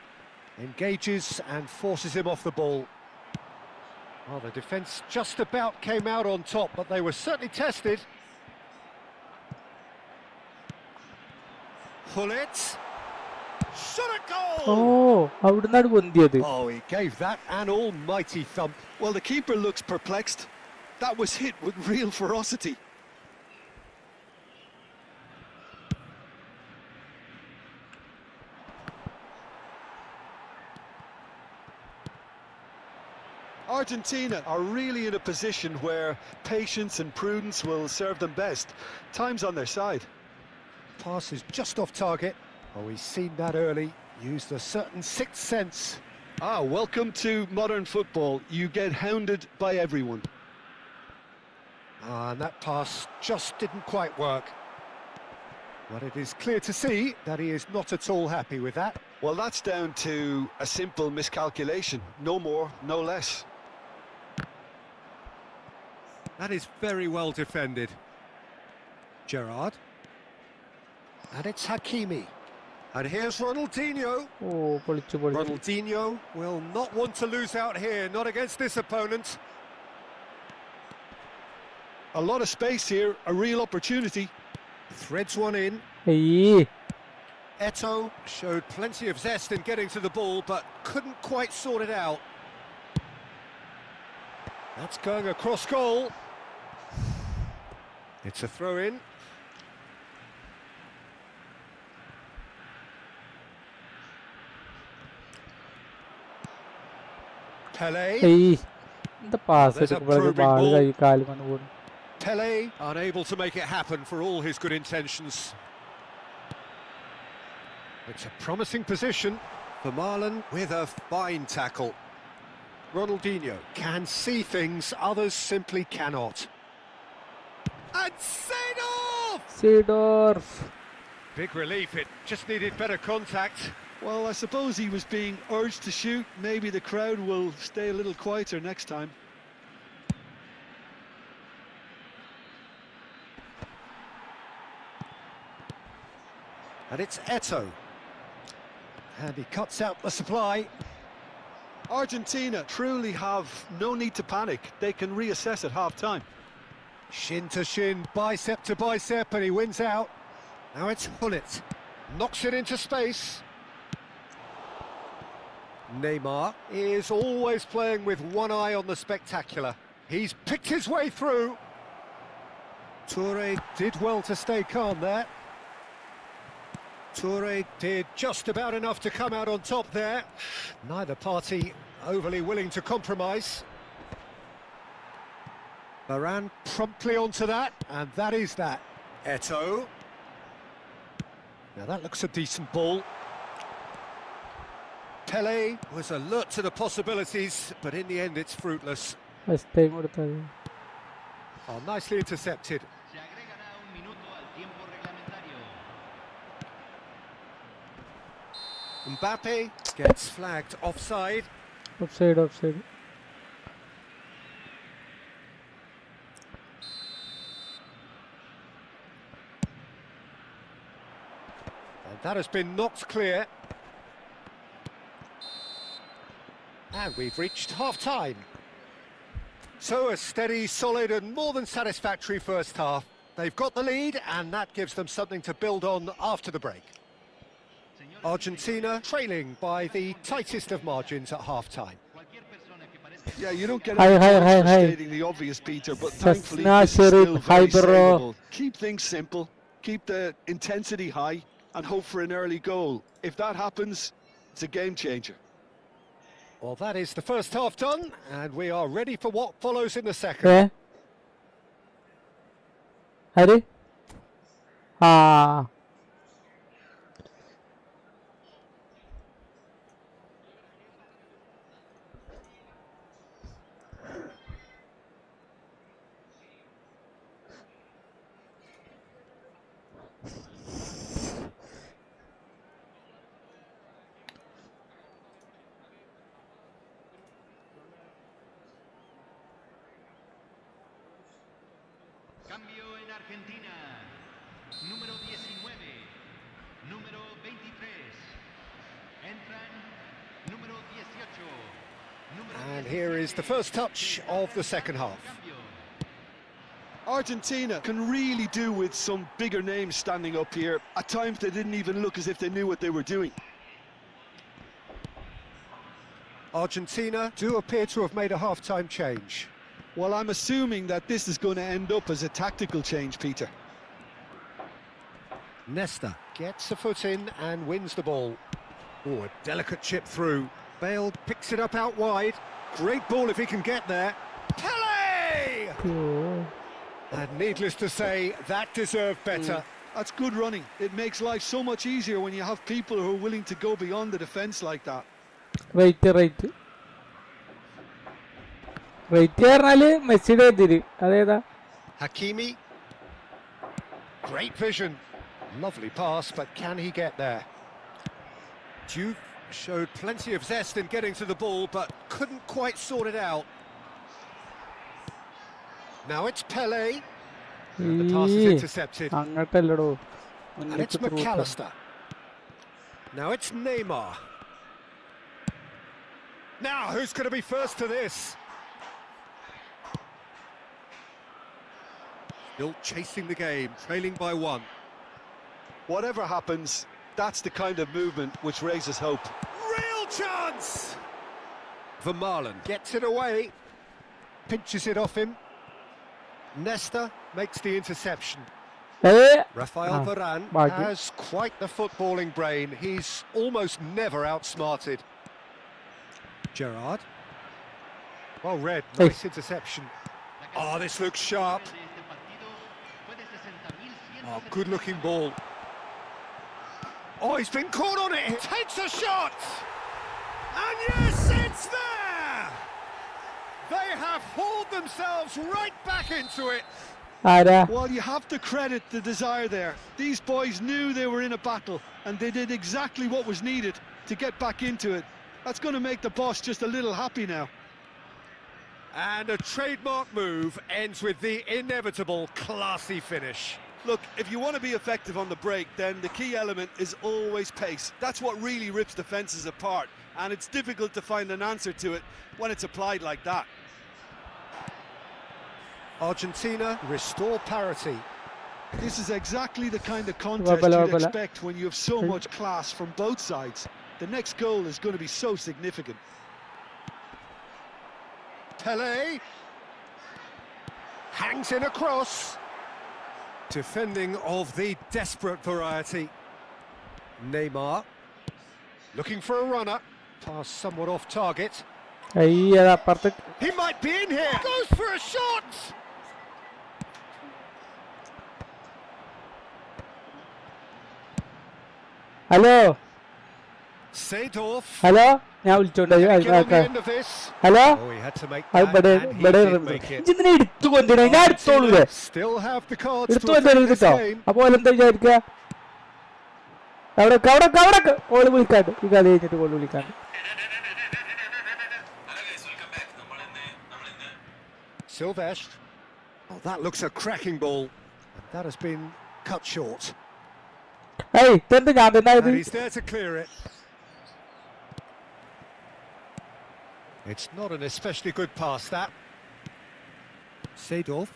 engages and forces him off the ball. Well, the defence just about came out on top, but they were certainly tested. Hullet. Shot a goal! ഓ അവിടുന്നാണ് പൊന്തിയത്. Oh, he gave that an almighty thump. Well, the keeper looks perplexed. That was hit with real ferocity. Argentina are really in a position where patience and prudence will serve them best. Time's on their side. Pass is just off target. Oh, he's seen that early. Used a certain sixth sense. Welcome to modern football. You get hounded by everyone. And that pass just didn't quite work. But it is clear to see that he is not at all happy with that. Well, that's down to a simple miscalculation. No more, no less. That is very well defended. Gerrard. And it's Hakimi. And here's Ronaldinho. ഓ പൊളിച്ചു പൊളിച്ചു. Ronaldinho will not want to lose out here, not against this opponent. A lot of space here, a real opportunity. Threads one in. അയ്യേ. Eto'o showed plenty of zest in getting to the ball, but couldn't quite sort it out. That's going across goal. It's a throw-in. Pele. ഏയ് എന്താ pass There's a എടുക്കുമ്പോഴൊക്കെ probing ball ball. കൈ കാല് വന്ന് പോകുന്നു. Pele unable to make it happen for all his good intentions. It's a promising position. Vermaelen with a fine tackle. Ronaldinho can see things others simply cannot. And Seedorf! സീഡോർഫ്. Big relief, it just needed better contact. Well, I suppose he was being urged to shoot. Maybe the crowd will stay a little quieter next time. And it's Eto'o. And he cuts out the supply. Argentina truly have no need to panic. They can reassess at half-time. Shin to shin, bicep to bicep, and he wins out. Now it's Hullet. Knocks it into space. Neymar is always playing with one eye on the spectacular. He's picked his way through. Toure did well to stay calm there. Toure did just about enough to come out on top there. Neither party overly willing to compromise. Varane promptly onto that, and that is that. Eto'o. Now that looks a decent ball. Pele was alert to the possibilities, but in the end it's fruitless. First time കൊടുത്തത്. Oh, nicely intercepted. Se agregará un minuto al tiempo reglamentario. Mbappe gets flagged offside. Offside, offside. And that has been knocked clear. And we've reached half-time. So a steady, solid and more than satisfactory first half. They've got the lead and that gives them something to build on after the break. Argentina trailing by the tightest of margins at half-time. Yeah, you don't get Hi, any hi, points hi, for hi. stating the obvious, Peter, but thankfully Sasna this is Sharif, still hi, very bro. savable. Keep things simple, keep the intensity high, and hope for an early goal. If that happens, it's a game changer. Well, that is the first half done, and we are ready for what follows in the second. Okay. Hari? Ah. Cambio en Argentina. Número 19. Número 23. Entran número 18. Número And here is the first touch of the second half. Cambio. Argentina can really do with some bigger names standing up here. At times they didn't even look as if they knew what they were doing. Argentina do appear to have made a half-time change. Well, I'm assuming that this is going to end up as a tactical change, Peter. Nesta gets a foot in and wins the ball. Oh, a delicate chip through. Bale picks it up out wide. Great ball if he can get there. Pele! Oh. And needless to say, that deserved better. That's good running. It makes life so much easier when you have people who are willing to go beyond the defence like that. Right, right. Right പറഞ്ഞാല് മെസ്സിയുടെ എതിര് അതേതാ? Hakimi. Great vision. Lovely pass, but can he get there? Juve showed plenty of zest in getting to the ball, but couldn't quite sort it out. Now it's Pele. And the pass is intercepted. അങ്ങോട്ടല്ലടോ. And it's McAllister. Now it's Neymar. Now, who's going to be first to this? Still chasing the game, trailing by one. Whatever happens, that's the kind of movement which raises hope. Real chance! Vermaelen gets it away, pinches it off him. Nesta makes the interception. Rafael Varane has quite the footballing brain. He's almost never outsmarted. Gerrard. Well read, nice interception. Oh, this looks sharp. Oh, good-looking ball. Oh, he's been caught on it. Takes a shot. And yes, it's there. They have hauled themselves right back into it. ആരാ? Well, you have to credit the desire there. These boys knew they were in a battle and they did exactly what was needed to get back into it. That's going to make the boss just a little happy now. And a trademark move ends with the inevitable classy finish. Look, if you want to be effective on the break, then the key element is always pace. That's what really rips defences apart, and it's difficult to find an answer to it when it's applied like that. Argentina restore parity. This is exactly the kind of contest you'd expect when you have so much class from both sides. The next goal is going to be so significant. Pele hangs in a cross. Defending of the desperate variety. Neymar looking for a runner. Pass somewhat off target. അയ്യടാ അപ്പുറത്ത്. He might be in here. Goes for a shot. Hello Seedorf. Hello, ഞാൻ വിളിച്ചോണ്ട് Get on the end of this. Hello. Oh, he had to make അത് that, ഇവിടെ and he ഇവിടെ did make it. ഇതിനെ എടുത്തു കൊണ്ടിടേ, ഞാൻ എടുത്തോളൂലേ, Still have the cards എടുത്തു to കൊണ്ടിട affect this കേട്ടോ. game. അപ്പോൾ എന്താ വിചാരിക്കുക, അവിടെ ഓള് വിളിക്കാണ്ട്, ഈ കളി കഴിഞ്ഞിട്ട് ഓള് വിളിക്കാണ്ട്. Silvestre. Oh, that looks a cracking ball. That has been cut short. ഏയ് ഇതെന്താ ഞാൻ തന്നെ And he's there to clear it. It's not an especially good pass, that. Seedorf.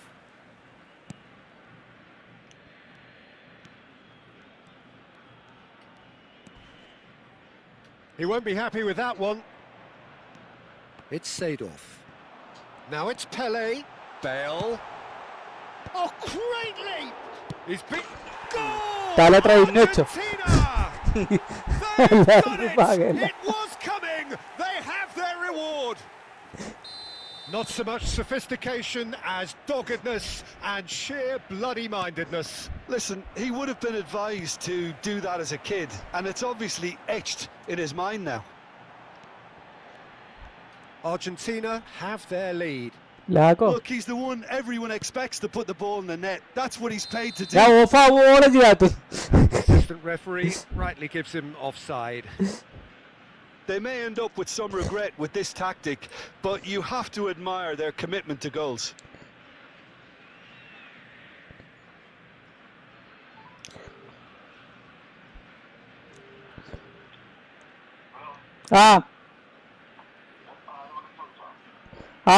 He won't be happy with that one. It's Seedorf. Now it's Pele. Bale. Oh, great leap! He's big. Tala Goal! try innecho. Argentina! They've done it! It was coming! They have their reward! Not so much sophistication as doggedness and sheer bloody-mindedness. Listen, he would have been advised to do that as a kid, and it's obviously etched in his mind now. Argentina have their lead. ലാഗോ. Look, he's the one everyone expects to put the ball in the net. That's what he's paid to do. ഞാൻ ഓഫാവോളം ചെയ്യാത്ത. Assistant referee rightly gives him offside. They may end up with some regret with this tactic, but you have to admire their commitment to goals.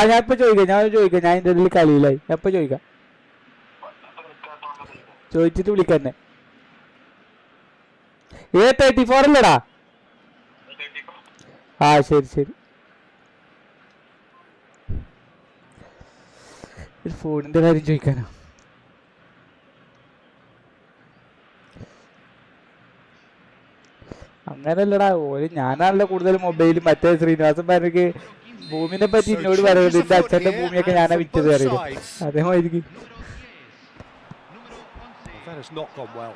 ഞാൻ ഇപ്പൊ ചോദിക്കാം, ഞാൻ ഇതിന്റെ ഉള്ളിൽ കളിയിലായി. ഞാൻ ഇപ്പൊ ചോദിക്കാം, ചോദിച്ചിട്ട് വിളിക്കന്നെ. 34 അല്ലടാ? ആ ശരി. ഫോണിന്റെ കാര്യം ചോദിക്കാനോ? അങ്ങനല്ലടാ, ഞാനാണല്ലോ കൂടുതൽ മൊബൈൽ. മറ്റേ ശ്രീനിവാസൻ പറഞ്ഞ ഭൂമിനെ പറ്റി എന്നോട് പറയുന്നത് എന്റെ അച്ഛന്റെ ഭൂമിയൊക്കെ ഞാനാ വിറ്റത് അറിയില്ല. അതേമാതിരി That has not gone well.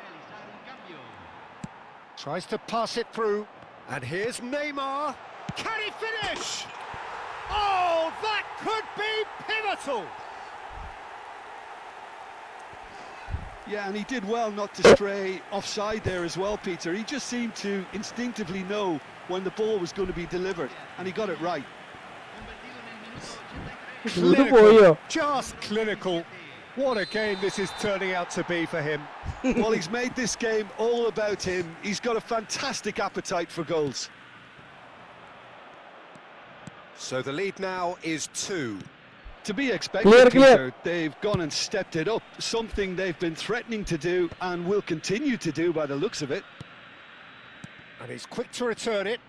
Tries to pass it through, and here's Neymar. Can he finish? Oh, that could be pivotal. Yeah, and he did well not to stray offside there as well, Peter. He just seemed to instinctively know when the ball was going to be delivered, and he got it right. Clinical, just clinical. What a game this is turning out to be for him. Well, he's made this game all about him. He's got a fantastic appetite for goals. So the lead now is 2. To be expected, Clear. Peter, they've gone and stepped it up, something they've been threatening to do and will continue to do by the looks of it. And he's quick to return it.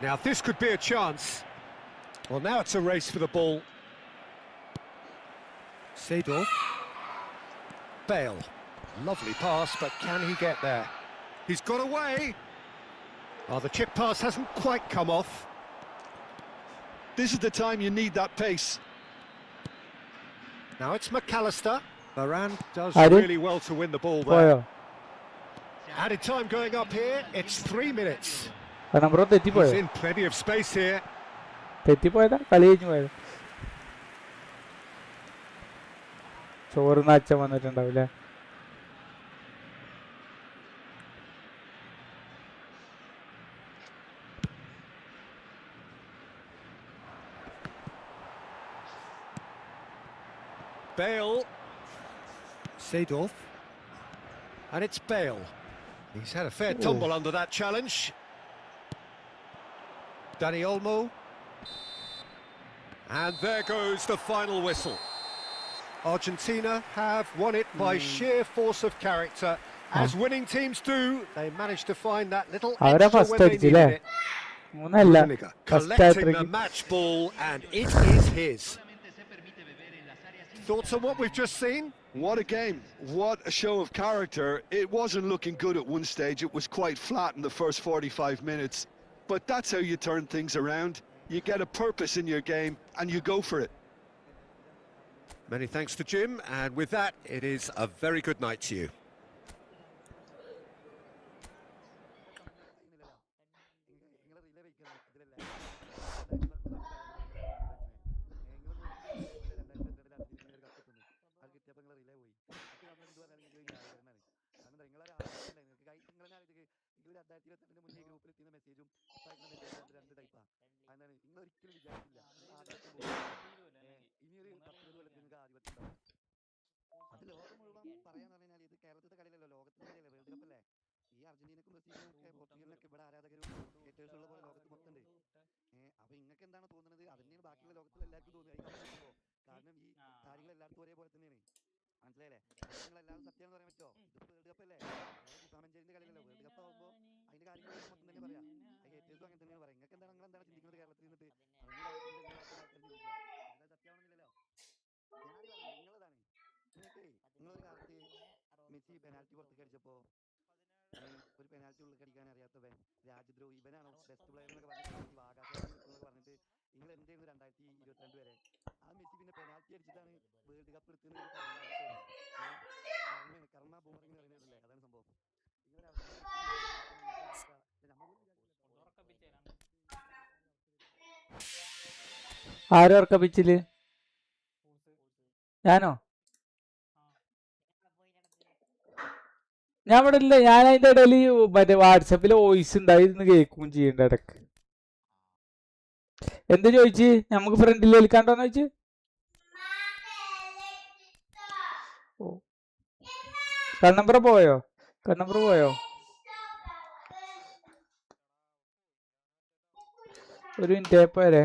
Now this could be a chance. Well, now it's a race for the ball. Seedorf. Bale. Lovely pass, but can he get there? He's got away. Oh, the chip pass hasn't quite come off. This is the time you need that pace. Now it's McAllister. Varane does I did. really well to win the ball പോയോ? there. Added time going up here. It's 3 minutes. നമ്പറോ He's തെറ്റിപ്പോയോ? in plenty of space here. തെറ്റിപ്പോയതാ, കളി കഴിഞ്ഞു പോയത്. ചോറിന് അച്ഛൻ വന്നിട്ടുണ്ടാവില്ലേ? Bale. Seedorf. And it's Bale. He's had a fair tumble under that challenge. Dani Olmo. And there goes the final whistle. Argentina have won it by sheer force of character. As winning teams do, they managed to find that little extra when they needed it. Rummenigge collecting the match ball, and it is his. Thoughts on what we've just seen? What a game. What a show of character. It wasn't looking good at one stage. It was quite flat in the first 45 minutes. But that's how you turn things around. You get a purpose in your game and you go for it. Many thanks to Jim, and with that, it is a very good night to you. ആരൊർക്കപ്പിച്ചില്? ഞാനോ? ഞാൻ ഇവിടെ ഇല്ല. ഞാൻ അതിന്റെ ഇടയിൽ മറ്റേ വാട്സപ്പിൽ voice ഉണ്ടായിരുന്നു കേൾക്കുകയും ചെയ്യണ്ട ഇടക്ക്. എന്ത് ചോദിച്ച്? നമുക്ക് ഫ്രണ്ടിൽ ഏൽക്കാണ്ടോന്ന് ചോദിച്ച്. കണ്ണമ്പ്ര പോയോ? കണ്ണമ്പ്ര പോയോ? ഒരു മിനിറ്റ് പോരെ.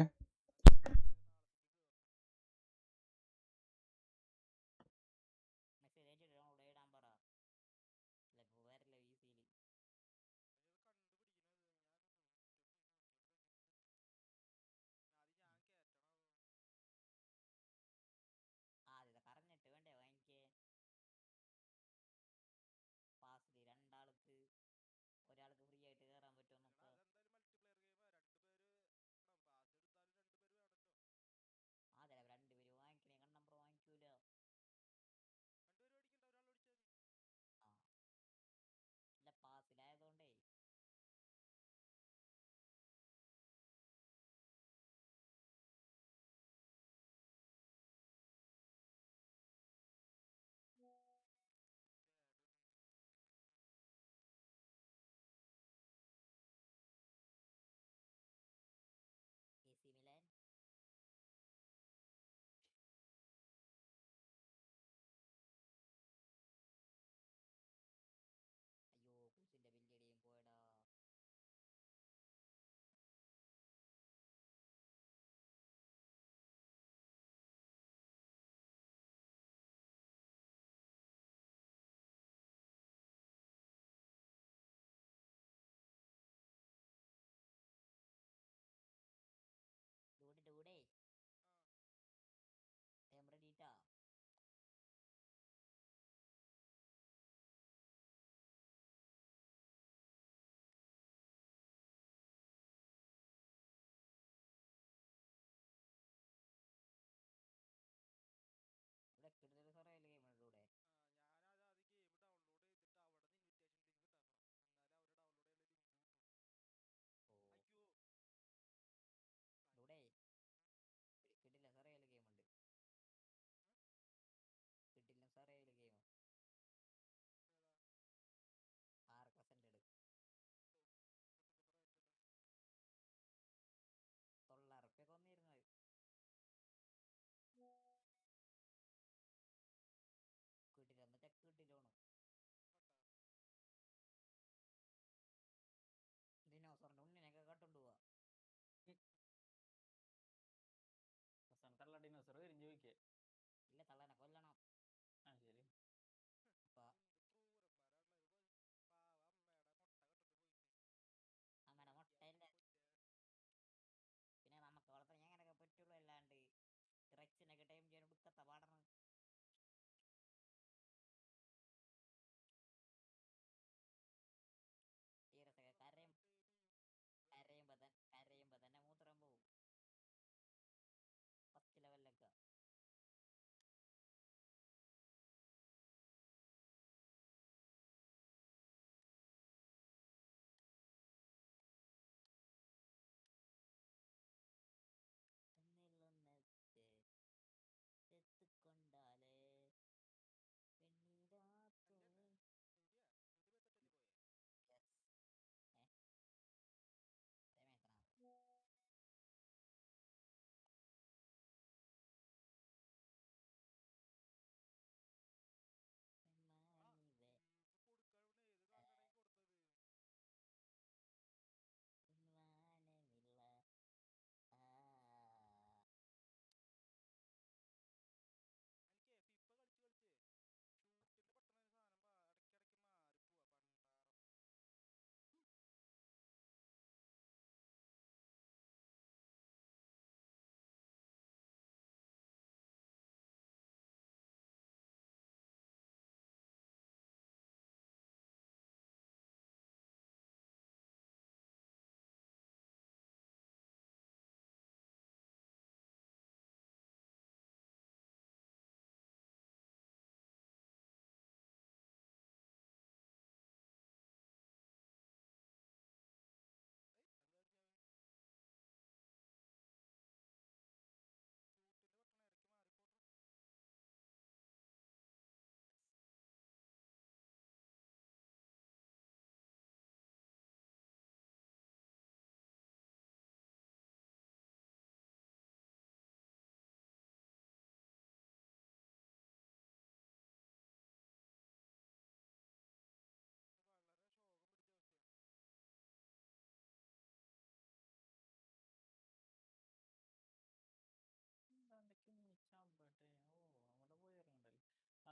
അവിടെ പോയി ഇറങ്ങണ്ടല്ലോ.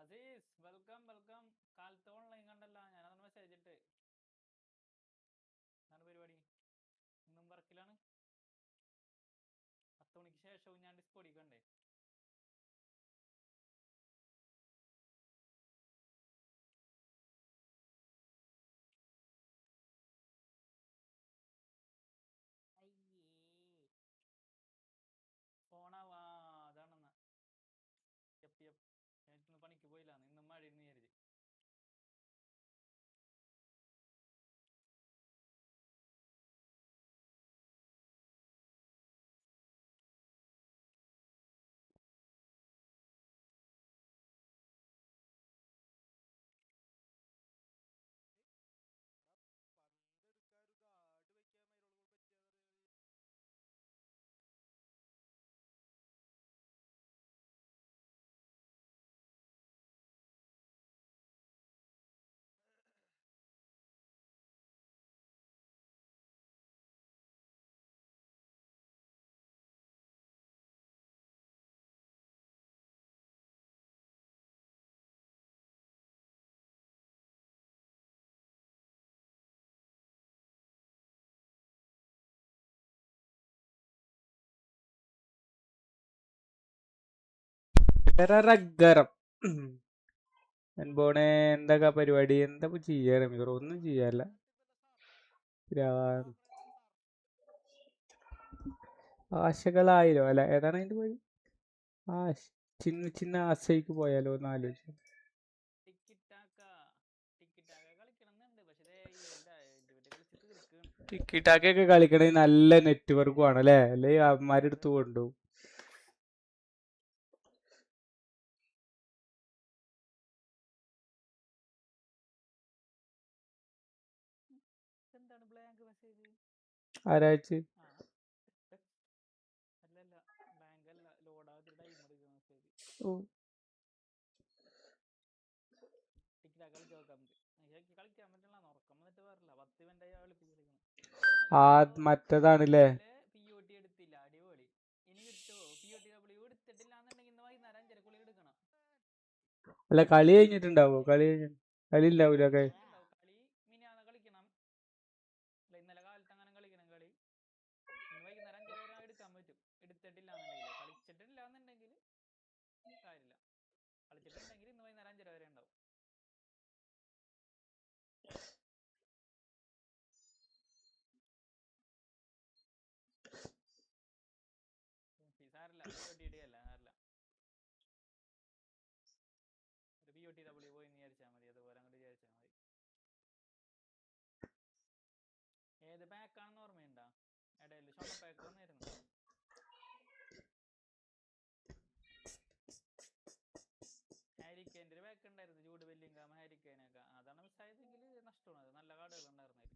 Aziz welcome welcome. കാലത്ത് ഓൺലൈൻ കണ്ടല്ല, ഞാനതൊന്ന് മെസ്സേജ് ഇട്ട്. എന്താണ് പരിപാടി? ഇന്നും വർക്കിലാണ്. 10 മണിക്ക് ശേഷവും ഞാൻ ഡിസ്കോഡിൽ കണ്ടേ. ഫോണാവാ അതാണെന്ന്. ഞാൻ ഇന്ന് പണിക്ക് പോയില്ലാന്ന്, ഇന്നും മഴ ഇരുന്ന് വിചാരിച്ച്. റഗ്ഗരം പോണേ. എന്തൊക്കെ പരിപാടി? എന്താ ചെയ്യാ റമീർ? ഒന്നും ചെയ്യാല്ല. ആശകളായിരോ അല്ല, ഏതാണ് അതിന്റെ പേര്? ചിന്ന ചിന്ന ആശയ്ക്ക് പോയാലോ എന്ന് ആലോചിച്ചു. കളിക്കണമെന്നുണ്ട്, പക്ഷേ കളിച്ച് തീർക്കാണ്. ടിക്കിടാക്കൊക്കെ കളിക്കണേ നല്ല നെറ്റ്വർക്ക് വേണം അല്ലേ, അല്ലെങ്കിൽ അവന്മാരെടുത്ത് കൊണ്ടുപോകും. എന്താണ് ബ്ലാങ്ക് മെസ്സേജ്? ആരാഴ്ച അല്ലല്ല, ബ്ലാങ്ക് അല്ല, ലോഡ് ആവാത്ത ടൈം എടുക്കുന്ന മെസ്സേജ്. ടിക്കറ്റ് കളിച്ച് നോക്കാം നമുക്ക്. എനിക്ക് കളിക്കാൻ പറ്റില്ല, ഉറക്കം വന്നിട്ട് വരില്ല. 10 മിനിറ്റ് കളിപ്പിച്ച് കളിക്കണം. മറ്റേതാണല്ലേ POT എടുത്തില്ല, അടിപൊളി. ഇനി കിട്ടുമോ? POTW എടുത്തിട്ടില്ല എന്നുണ്ടെങ്കിൽ ഇന്ന് വൈകുന്നേരം 5:30 എടുക്കണം. അല്ല, കളി കഴിഞ്ഞിട്ടുണ്ടാവോ? കളി ഉണ്ടാവൂല. കളി മിനിയാന്ന് കളിക്കണം. ഇന്നലെ കാലത്ത് അങ്ങനെ കളിക്കണം. കളി ഇന്ന് വൈകുന്നേരം 5:30 വരെ എടുക്കാൻ പറ്റും. എടുത്തിട്ടില്ല എന്നുണ്ടെങ്കിൽ, കളിച്ചിട്ടില്ല എന്നുണ്ടെങ്കിൽ കാര്യമില്ല. കളിച്ചിട്ടുണ്ടെങ്കിൽ ഇന്ന് വൈകുന്നേരം 5:30 വരെ ഉണ്ടാവും. സാറില്ല, POTD അല്ല, സാറില്ല. ഒരു POTW പോയി വിചാരിച്ചാൽ മതി, അതുപോലെ അങ്ങോട്ട് വിചാരിച്ചാൽ മതി. ഏത് പാക്കാണെന്ന് ഓർമ്മയുണ്ടോ? ഇടയിൽ ഷോണ പാക്ക് വന്നിരുന്നു. ഹാരിക്കേൻ്റെ ഒരു പാക്ക് ഉണ്ടായിരുന്നു, ജൂഡ് ബെല്ലിംഗാം, ഹാരിക്കേനൊക്കെ. അതാണ് മിസ്സായതെങ്കിൽ നഷ്ടമാണ്. അത് നല്ല കാർഡുകൾ ഉണ്ടായിരുന്നതിൽ.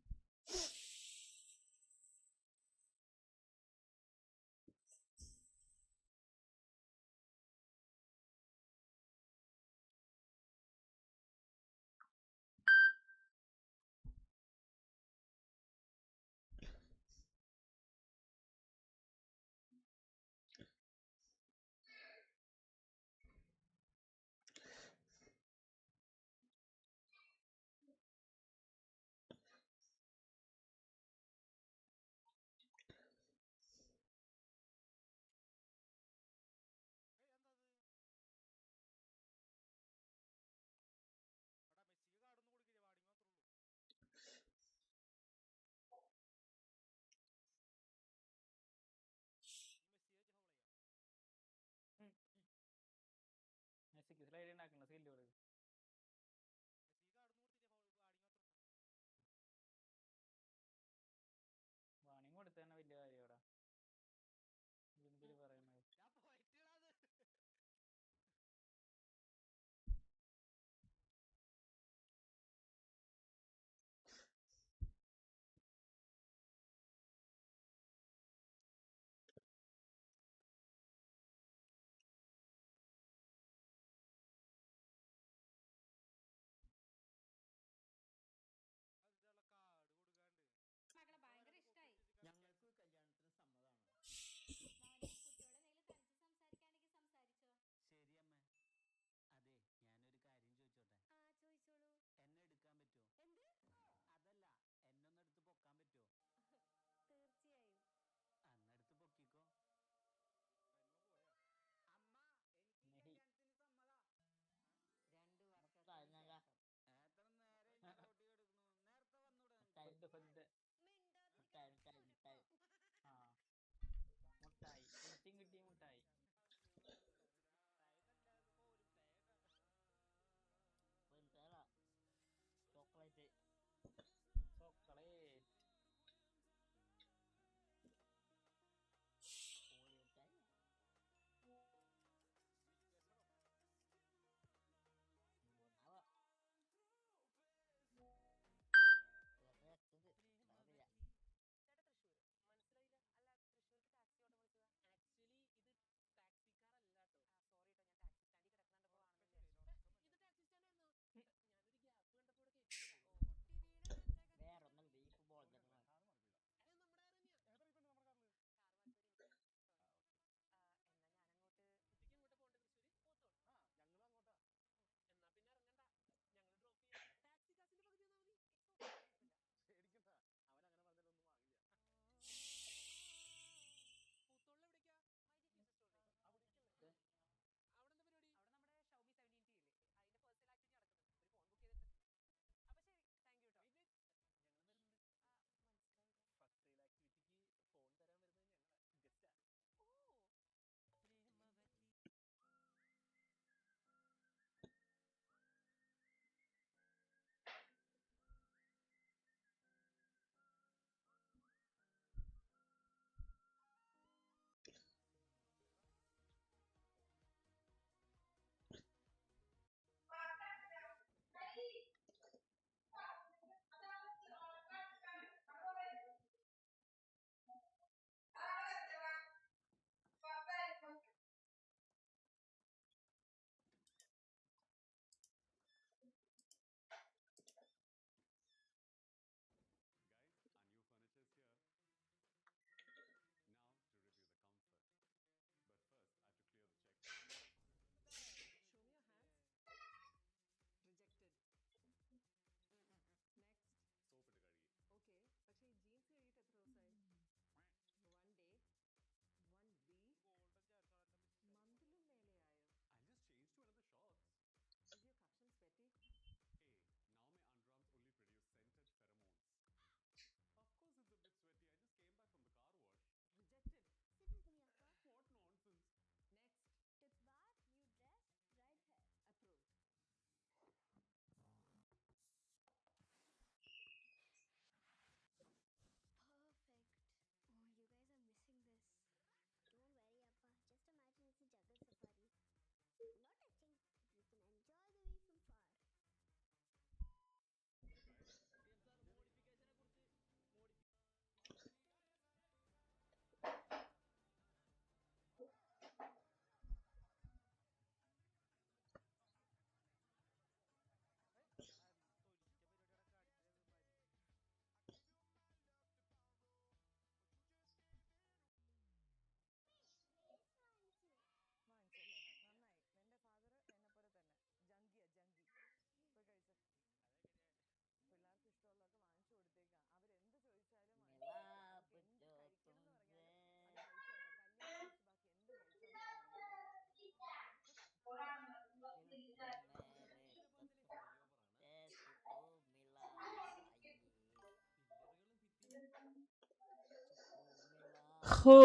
ഹോ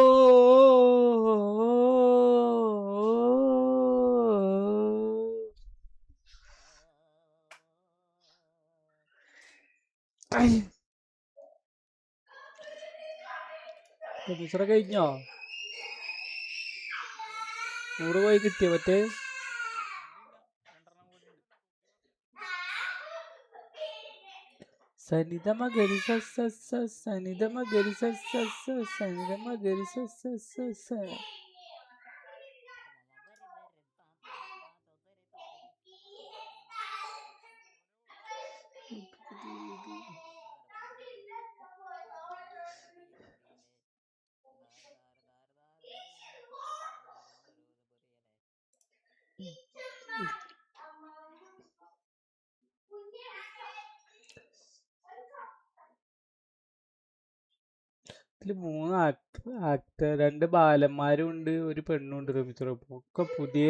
പ്രൊഫസറ കഴിഞ്ഞോ? 100 പോയി കിട്ടിയോ മറ്റേ? അറിയില്ല, 2 കൂടി ഉണ്ട്. സനിതമ ഗരി സനിതമ ഗരി സനിതമ ഗരി ഇതില് 3 ആക്ടർ 2 ബാലന്മാരും ഉണ്ട്, ഒരു പെണ്ണും ഉണ്ട്. ഒക്കെ പുതിയ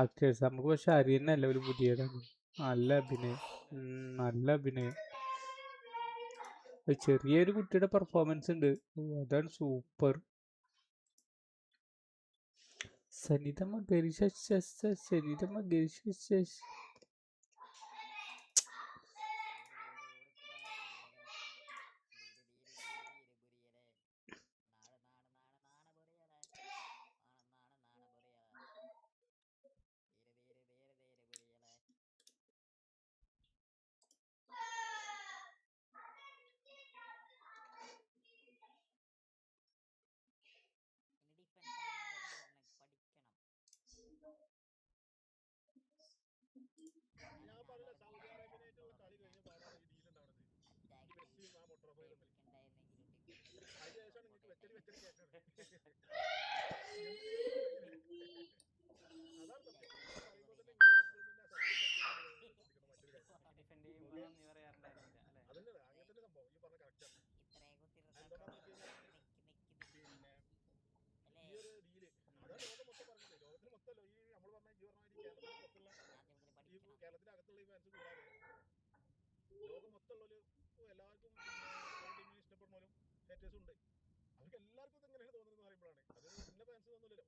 ആക്ടേഴ്സ്. നമുക്ക് പക്ഷെ അറിയുന്നല്ല ഒരു പുതിയതാണ്. നല്ല അഭിനയം, നല്ല അഭിനയം. ചെറിയൊരു കുട്ടിയുടെ പെർഫോമൻസ് ഉണ്ട്, അതാണ് സൂപ്പർ. സനിതമ ഗരി സനിതമ ഗരി ഞാൻ പറഞ്ഞ സൗദി അറേബ്യനായിട്ടുള്ള കളി കഴിഞ്ഞ പാടാണ് ഈ ഡീൽ ഉണ്ടാവുന്നത്. ഈ മെസ്സിയും ആ മൊട്ടറോഫോയും തമ്മിൽ. അതിന് ശേഷമാണ് നിങ്ങൾക്ക് വെച്ചടി കേട്ടത്. നിങ്ങൾക്ക് ദേഷ്യം വരുന്നില്ലേ? അതാണ് സത്യം. ഞാൻ പറയുമ്പോൾ തന്നെ നിങ്ങൾ വാക്കുകളൊന്നും സത്യം പറ്റുമെന്ന് ശ്രദ്ധിക്കണം. മറ്റൊരു കാര്യം ഡിഫെൻഡ് ചെയ്യുമ്പോൾ നന്ദി പറയാറുണ്ടായിരുന്നില്ല അല്ലേ? അതന്നെ, അങ്ങനെ തന്നെ സംഭവം. ഈ പറഞ്ഞ കറക്റ്റാണ്. എന്തുകൊണ്ടാന്ന് വെച്ച് കഴിഞ്ഞാൽ പിന്നെ ഈ ഒരു ഡീല് അതാണ് ലോകം മൊത്തം പറഞ്ഞത്. ലോകത്തിന് മൊത്തമല്ലോ ഈ നമ്മൾ പറഞ്ഞ ഈ പറഞ്ഞ കേരളത്തിന് പുറത്തുള്ള ഈ കേരളത്തിന്റെ അകത്തുള്ള ഈ ഫാൻസ് കൂടാതെ ലോകം മൊത്തമുള്ള എല്ലാവർക്കും പിന്നെ ഓരോ ടീമിനെ ഇഷ്ടപ്പെടുന്നവരും ഹേറ്റേഴ്സും ഉണ്ട്. അവർക്ക് എല്ലാവർക്കും ഇത് എങ്ങനെയാണ് തോന്നുന്നത് പറയുമ്പോഴാണ് അത് ഇന്ന ഫാൻസ് തോന്നില്ലല്ലോ.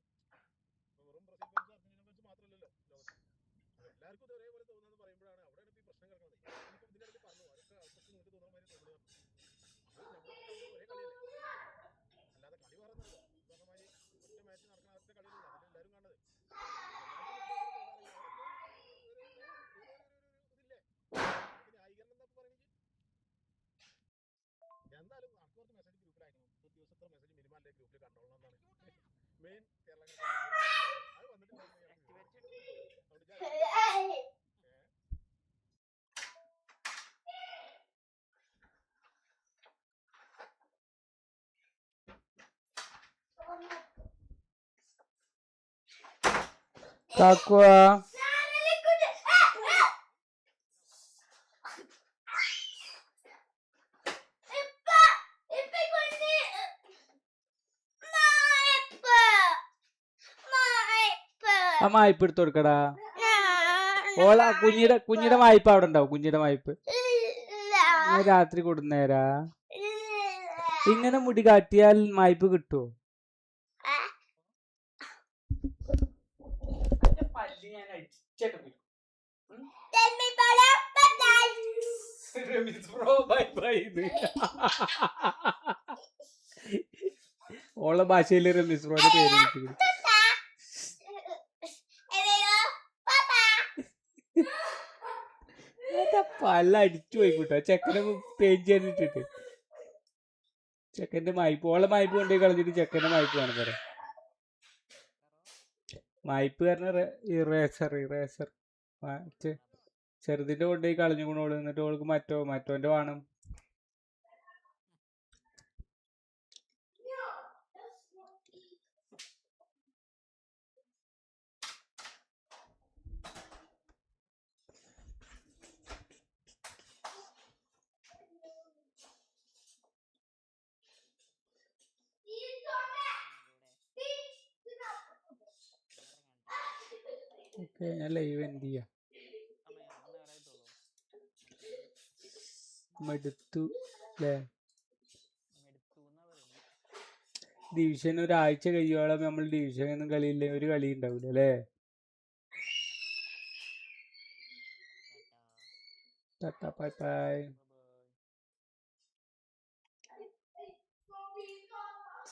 വെറും ബ്രസീൽ ഫാൻസ് അർജന്റീന ഫാൻസ് മാത്രമല്ലല്ലോ ലോകത്ത്. അപ്പൊ എല്ലാവർക്കും ഇത് ഒരേപോലെ തോന്നുന്നത് പറയുമ്പോഴാണ് അവിടെയാണ് ഈ പ്രശ്നം കിടക്കുന്നത്. ഇപ്പം ഇതിനിടയിൽ പറഞ്ഞു അതൊക്കെ ആൾക്കൊക്കെ നിങ്ങൾക്ക് തോന്നുന്ന മാതിരി തോന്നുന്നു. അത് നമ്മളൊക്കെ കാണുന്നത് ഒരേ കളിയല്ലേ, അല്ലാതെ കളി പറയുന്നല്ലോ. പറഞ്ഞ മാതിരി ഒറ്റ മാച്ച് നടക്കുന്ന ഒറ്റ കളിയല്ല അതിൽ എല്ലാവരും കാണുന്നത്. എല്ലാവർക്കും ഇതേപോലെ തോന്നാറില്ല. അവിടെയൊക്കെ ഇതില്ലേ അതിന് ന്യായീകരണം എന്താ പറയുന്നത്? എന്തായാലും ആൾക്കാർക്ക് മെസ്സേജ് ഗ്രൂപ്പിൽ അയക്കണം. ഒരു ദിവസത്തെ മെസ്സേജ് മിനിമം അല്ലേ ഗ്രൂപ്പിൽ കണ്ടോളണം എന്നാണ് മെയിൻ കേരളക്കാരുടെ അത് വന്നിട്ടില്ലെങ്കിൽ കാക്കുവാ ആ വായ്പ എടുത്ത് കൊടുക്കടാ. ഓള കുഞ്ഞിയുടെ വായ്പ അവിടെ ഉണ്ടാവും. കുഞ്ഞിയുടെ വായ്പ രാത്രി കൊടുന്നേരാ. ഇങ്ങനെ മുടി കാട്ടിയാൽ വായ്പ കിട്ടുമോ? ഓള ഭാഷയില് റമീസ് ബ്രോന്റെ പേര് വിളിച്ചു. പല്ല അടിച്ചു പോയിക്കൂട്ടോ ചെക്കനെ പേജ് ചെയ്തിട്ടിട്ട്. ചെക്കന്റെ മായ്പ് ഓളെ മായ്പ് കൊണ്ടുപോയി കളഞ്ഞിട്ട് ചെക്കന്റെ മായ്പ് വേണം പറയാം. മായ്പ് പറഞ്ഞ ഇറേസർ ചെറുതിന്റെ കൊണ്ടുപോയി കളഞ്ഞുകൊണ്ടോള്. എന്നിട്ട് ഓൾക്ക് മറ്റോന്റെ വേണം. ഓക്കെ, ഞാൻ ലൈവ് എന്ത് ചെയ്യാം? മടുത്തു അല്ലേ? ഡിവിഷൻ ഒരാഴ്ച കഴിയോളം നമ്മൾ ഡിവിഷൻ ഒന്നും കളിയില്ല, ഒരു കളി ഉണ്ടാവില്ല അല്ലേ? ടാറ്റാ. Tata bye by.